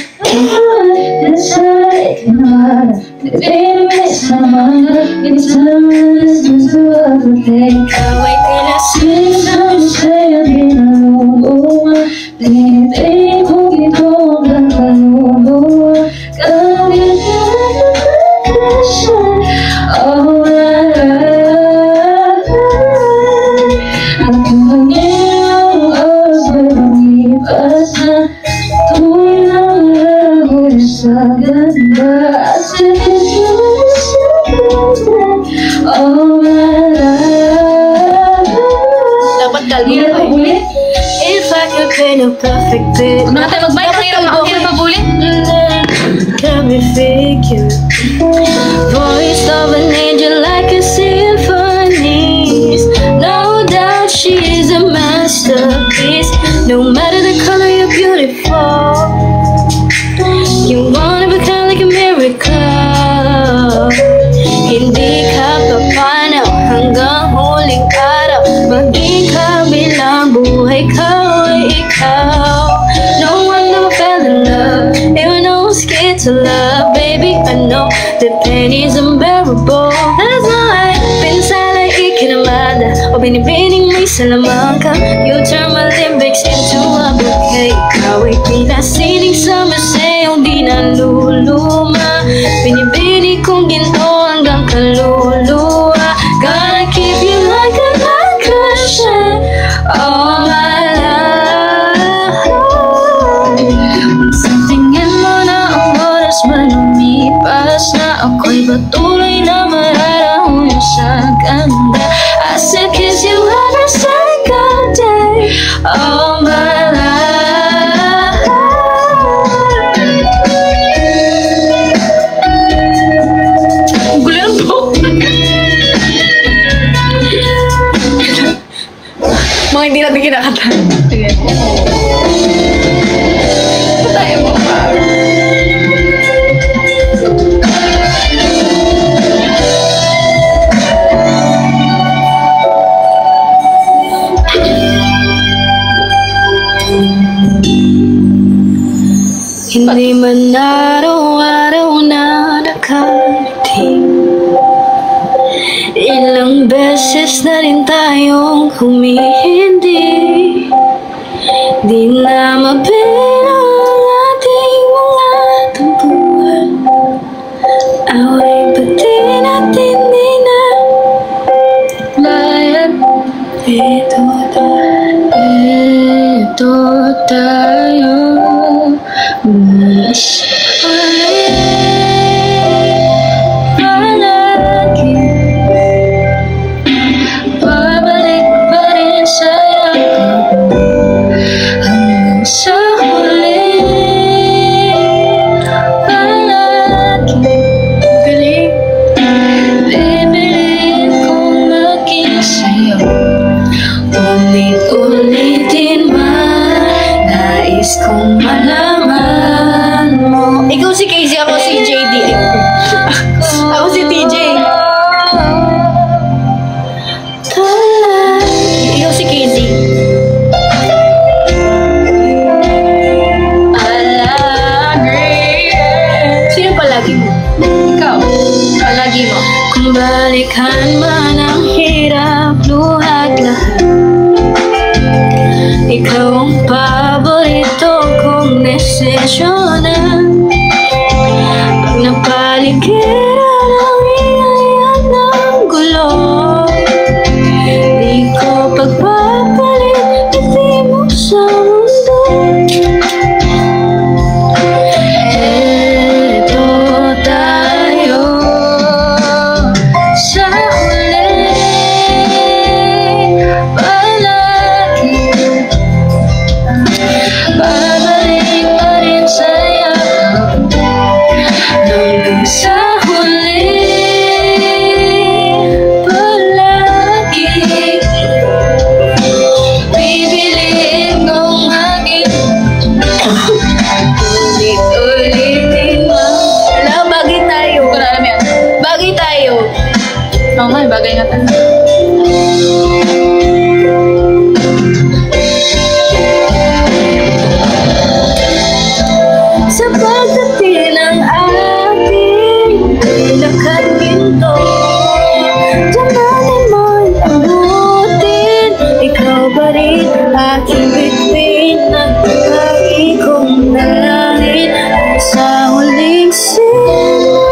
It's like an art. The pain makes my mind. It's time to listen to other things. Wait till I see some say I've been alone. Baby, cookie cold like a lobo. Gotta get you like a passion. Oh, I'm doing it all with me, but tuloy lang ako sa ganda. Said it's all my life. Dapat kalmo pa eh. If I could paint a perfect picture. Huwag na tayo mag-bike. Ang hirap mabuli. Can we figure voice of an angel like a symphony? No doubt she is a masterpiece. No matter the color, you're beautiful. You wanna become like a miracle. Hindi ka papanaw hanggang huling araw. Maging kabilang buhay ka ay ikaw. No one never fell in love. Even though I'm scared to love. Baby, I know the pain is unbearable. That's why pinsala ikinamada o binibining may salamangka. You turn my lyrics into a bouquet. Ikaw ay pinasining sa masayong di naluluma. Binibini kong ginto hanggang kaluluwa. Gonna keep you like a cushion all my life. Sa tingin mo na ang oras ba lumipas na ako'y patuloy na mararahon sa ganda. I said kiss you every single day all my life. Gulan po. Mga hindi natin kinakata. Sige. Tayo mo pa. Hindi man araw-araw na nakarating. Ilang beses na rin tayong humihindi. Di na mabilang ang ating mga tampuan. Away pati natin di na layan. Ito tayo. Mas palagi. Babalik pa rin sa yakap hanggang sa huli. Palagi galing. Bibilin kong maging sa'yo. Ulit-ulitin man. Nais kong malaman mo. Ikaw si Casey, ako si JD. Ako si TJ. Ikaw si Casey. Palagi. Sino palagi mo? Ikaw. Palagi mo. Kung balikan man ang hirap, luhat lahat. Ikaw ang paborito kong desisyonan. Pag napaligiran ang ingay at ng gulo, sa'yo. Oo nga, bagay nga talaga. Sa pagdating ng ating pinakaminto, Diyaman mo'y abutin, ikaw pa rin aking bitbit, nagkakain kong nalangin sa huling sila.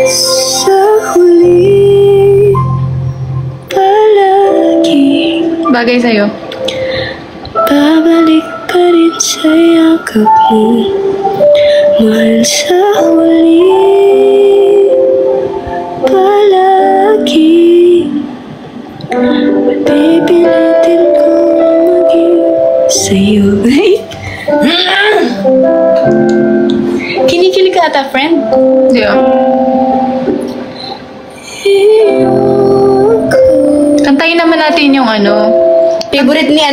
Sa huli palagi Bagay sa'yo. babalik pa rin sa yakap mo, mahal sa huli palagi. Pipilitin ko maging sa'yo. Kinikilig ka ata, friend? Hindi Kantayin naman natin yung Favorite ni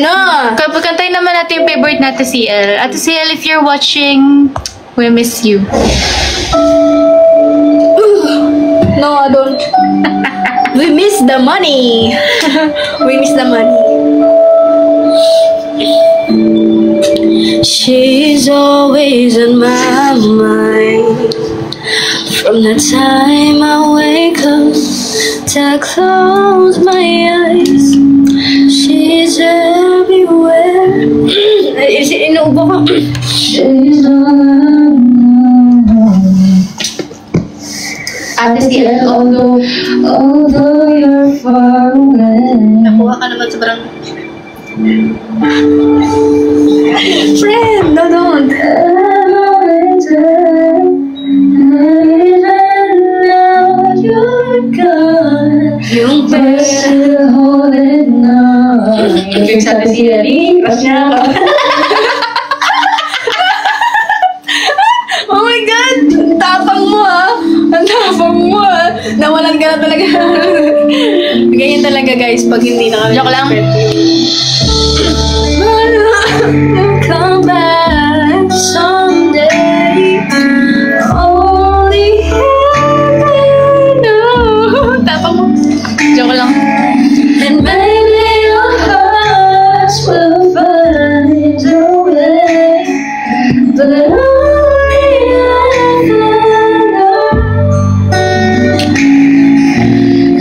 Kantayin naman natin yung favorite natin si El. Ate si El, if you're watching, we miss you. No, I don't. We miss the money. We miss the money. She's always on my mind. From the time I wake up till I close my eyes, she's everywhere. Inuubo ko. She's Ate si El, although you're far away. nakuha ka naman sa barang. Friend, no, don't. Yung pera Yung sa Ate si El. oh my God! Ang tapang mo Ang tapang mo Nawalan ka na talaga. Ganyan talaga guys pag hindi na kami. Joke lang. Come back someday. Only heaven knows. Tapang mo. Joke lang. And maybe your hearts will find a way, but only heaven knows.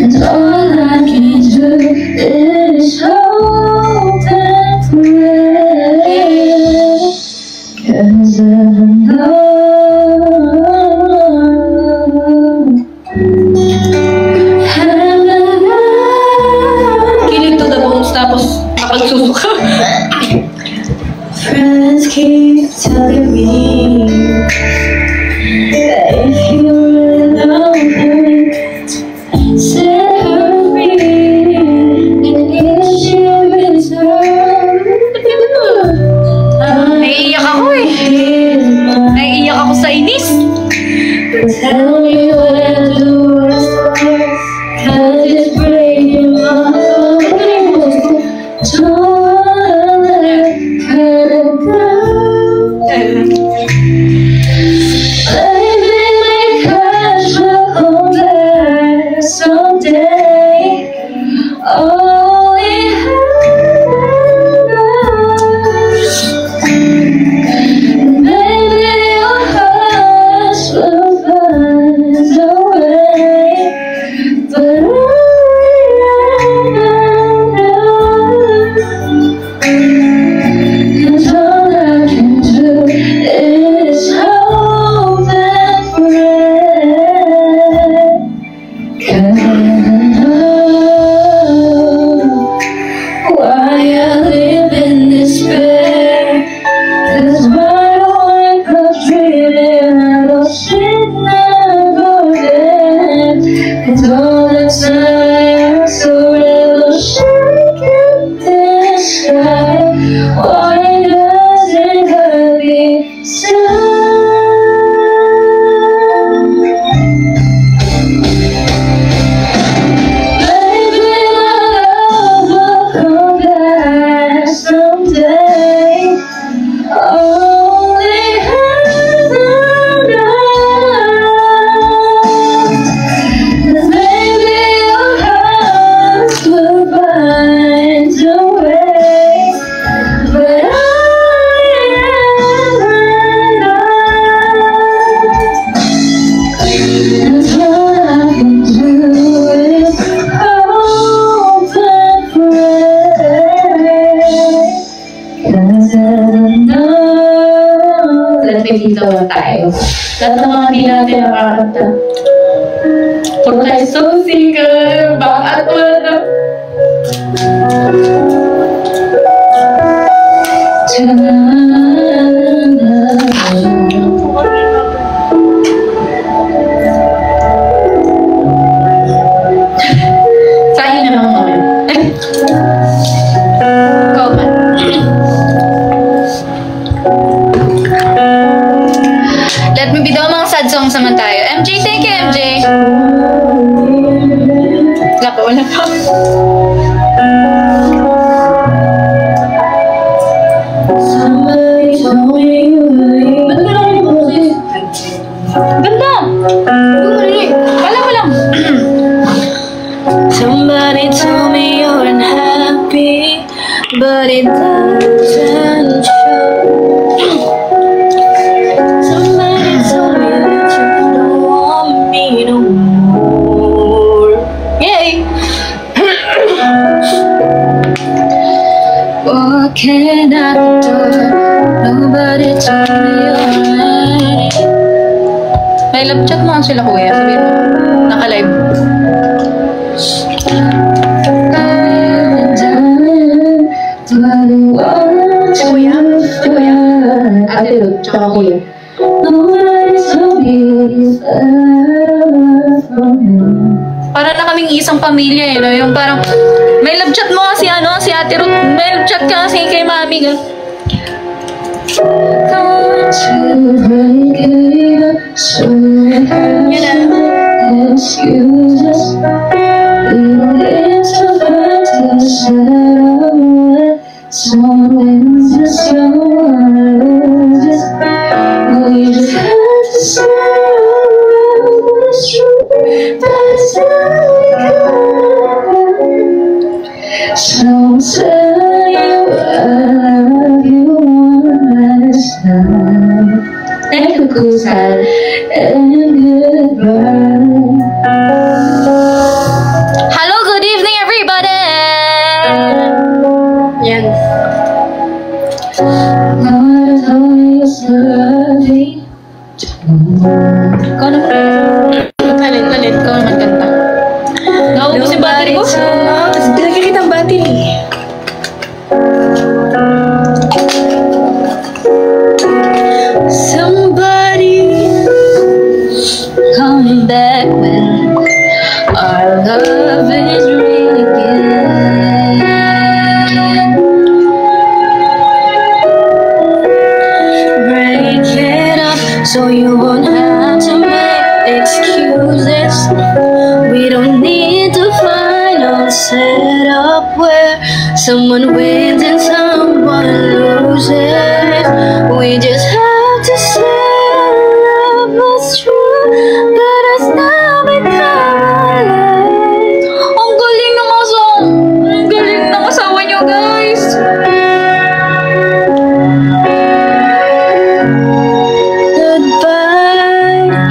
And all I can do is hope and pray, 'cause I know kilig to the bones tapos makagsusuka. Friends keep telling me that if you really love me, set her free, and if she misses her, Naiiyak ako eh. Naiiyak ako bitawan tayo. Lahat ng mga di natin nakakanta. Puro tayo so single, bakit wala? Sa'yo na lang naman. Go man. Let me be daw mga sad songs naman tayo. MJ, thank you, MJ. Wala pa. Ganda! Kala mo lang. Somebody told me you're unhappy, but it doesn't show. Somebody told me that you don't want me no more. Yay! What can I do? Nobody told me you're ready. May love chat mo sila kuya. Sabihin mo. Naka-live. Si Kuya? Si Kuya? Ate Ruth, tsaka Kuya. Para na kaming isang pamilya eh, no? Yung parang, may love chat mo kasi ano, si Ate Ruth, may love chat ka kasi kay Mami. Ganun. Yan So tell you I love you one last time. Take a cool side and goodbye. Hello, good evening everybody! Yan. God told me it's lovely. Ikaw naman. Talit. Ikaw naman kanta. Naubos yung battery ko. Dilagay kitang battery. Somebody come back when our love is real again. Break it up so you won't have to make excuses. We don't need to find a setup where someone wins and someone loses. We just have to say our love was true. Let us now become alive. Ang galing ng asong. Ang galing ng asawa niyo, guys. Goodbye.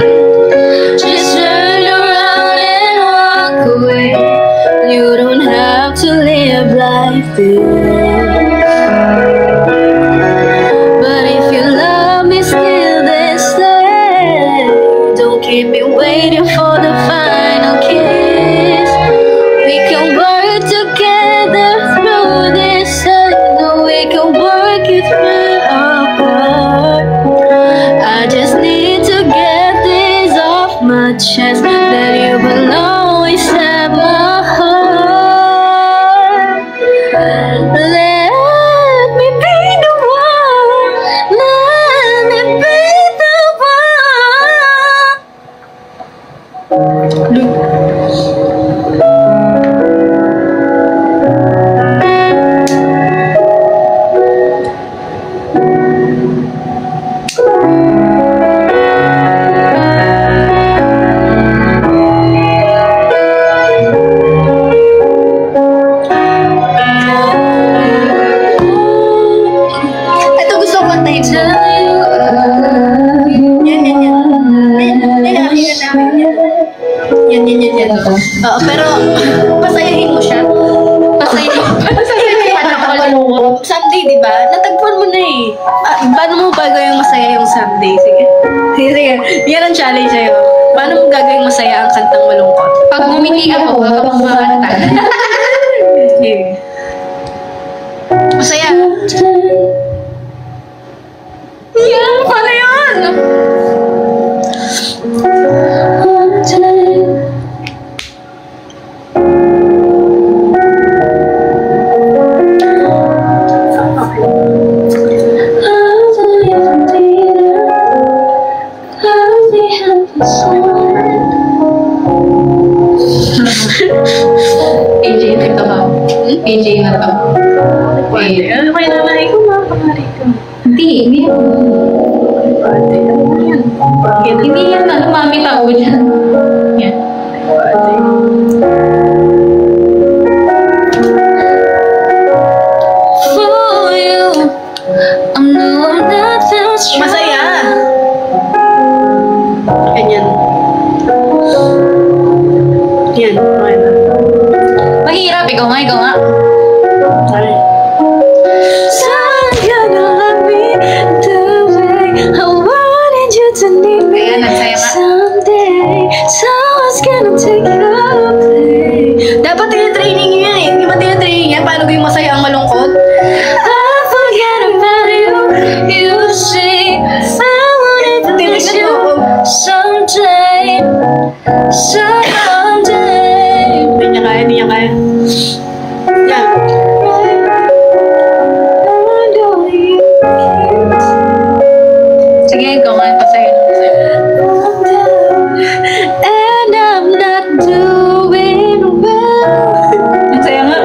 Just turn around and walk away. You don't have to live like this. But if you love me still, then stay. Don't keep me waiting for the final kiss. We can work together through this, and we can work it through apart. I just need to get this off my chest, that you will always have my heart. Let me be the one. Let me be the Ito gusto ko kantahin. Yan. Oo, pero pasayahin mo siya. Pasayahin mo Malungkot. Someday, di ba? Natagpuan mo na eh. Paano mo ba gawing masaya yung someday? Sige. challenge sa'yo. Paano mo gagawing masaya ang kantang malungkot? Pag ngumiti ako, habang kumakanta. Okay. Masaya. Yan, paano yun? AJ na ito ba? AJ na to. Pwede. Ano kayo nanay ko? Makakamari ko. Hindi Pwede. Ano yan? Bakit? Hindi yan na, lumamit ako dyan. Yan. Pwede. For you, I know I'm not that strong. Masaya! Ganyan. Yan. Okay na. Mahirap, ikaw nga. Sorry. So you're gonna love me the way I wanted you to need me Ayan, nagsaya nga. someday. So I was gonna take your place. Dapat tinitraining nyo yan eh. Hindi ba tinitraining yan? Paano gawing masaya ang malungkot? I forget about you. You see, I wanted to miss you someday. Someday. Hindi niya kaya, hindi niya kaya. Yan. Sige, ikaw nga, pasaya. And I'm not doing well. Masaya nga.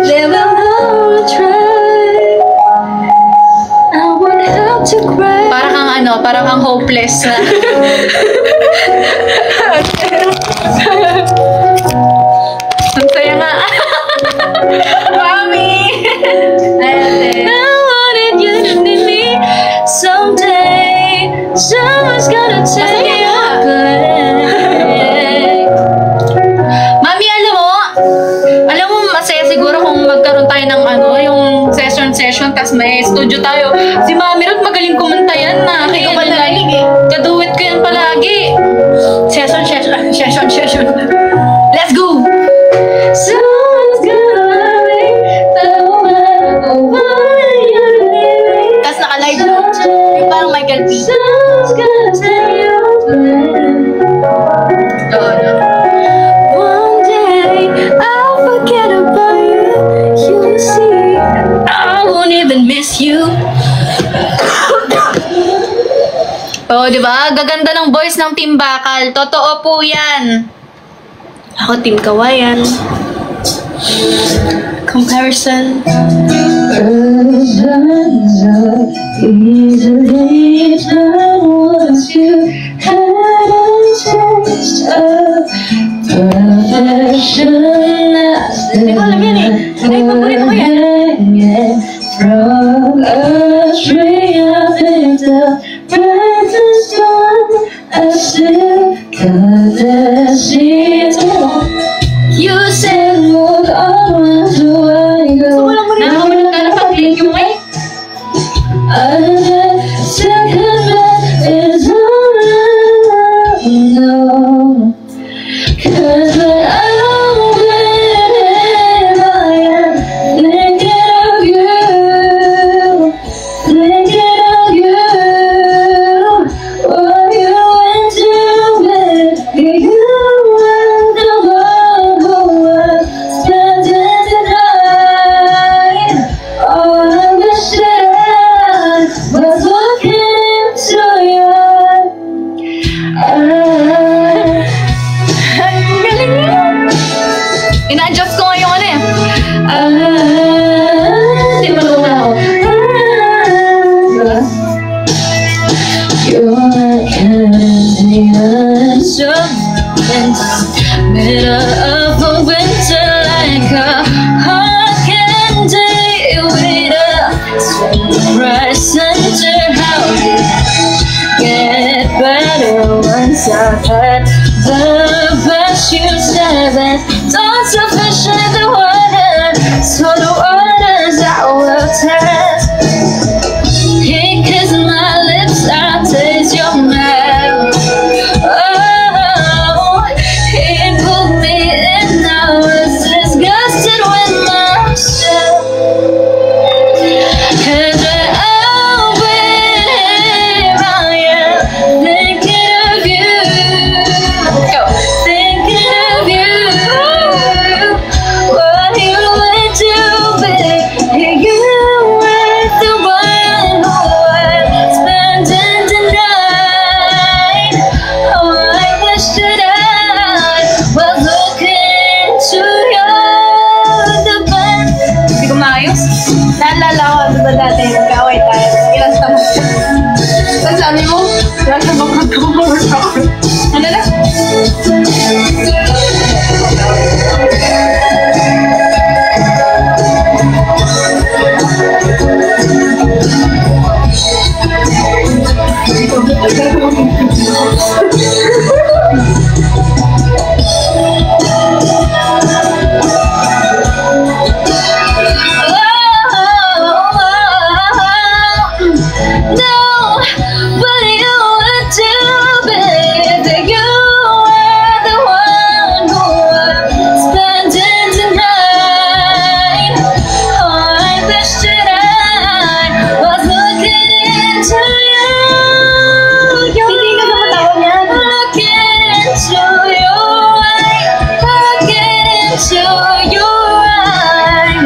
Never will try. I won't have to cry. Parang kang hopeless na. Masaya nga. Mami! Ayan, I wanted you to need me someday. Someone's gonna take your place. Mami, alam mo, masaya siguro kung magkaroon tayo ng yung session, tas may studio tayo. Si Mami Ruth, magaling kumanta yan na. Hindi ko Kaya pa narinig eh. kaduwit ko yan palagi. Session. Let's go! Someone's gonna love me the way I wanted you to need me. Tapos naka-live no? Yung parang Michael P. Someone's gonna take your place. Oo, no? One day I'll forget about you. You see, I won't even miss you. Oo, di ba? Gaganda ng voice ng Team Bakal. Totoo po yan. Ako, Team Kawayan. Comparison. Hindi ko alam yan eh. Ay, paborito ko yan. From a tree I picked up breakfast on a still got that seed. You said look on to I go. Nakakamulat ka na pag-link yung mic. I second best is all I know. 'Cause when I'm with I am thinking of you, thinking of you. What you went to bed, you went the whole world, spending the night. Oh, I wish that I was looking into your eyes. Ang galing niya. Ina-adjust ko nga yung Hindi mo ako. You're like candy and middle of a winter, like a hot candy with a sunrise center. How did it get better once I've had the best you said that don't sufficient the water, so the waters I will test. He kissed my lips a man. Oh, he pulled me in, I was disgusted with myself. And I'll be here, I am thinking of you, thinking of you. What you would do, baby, you were the one who I'm spending the night. Oh, I wish that I was looking to your the best. Hindi ko maayos. Naalala ko, diba dati, nag-away tayo. Ilasta mo. Tapos sabi mo, ilasta mo mag-cover ako. Ano na? To your eyes.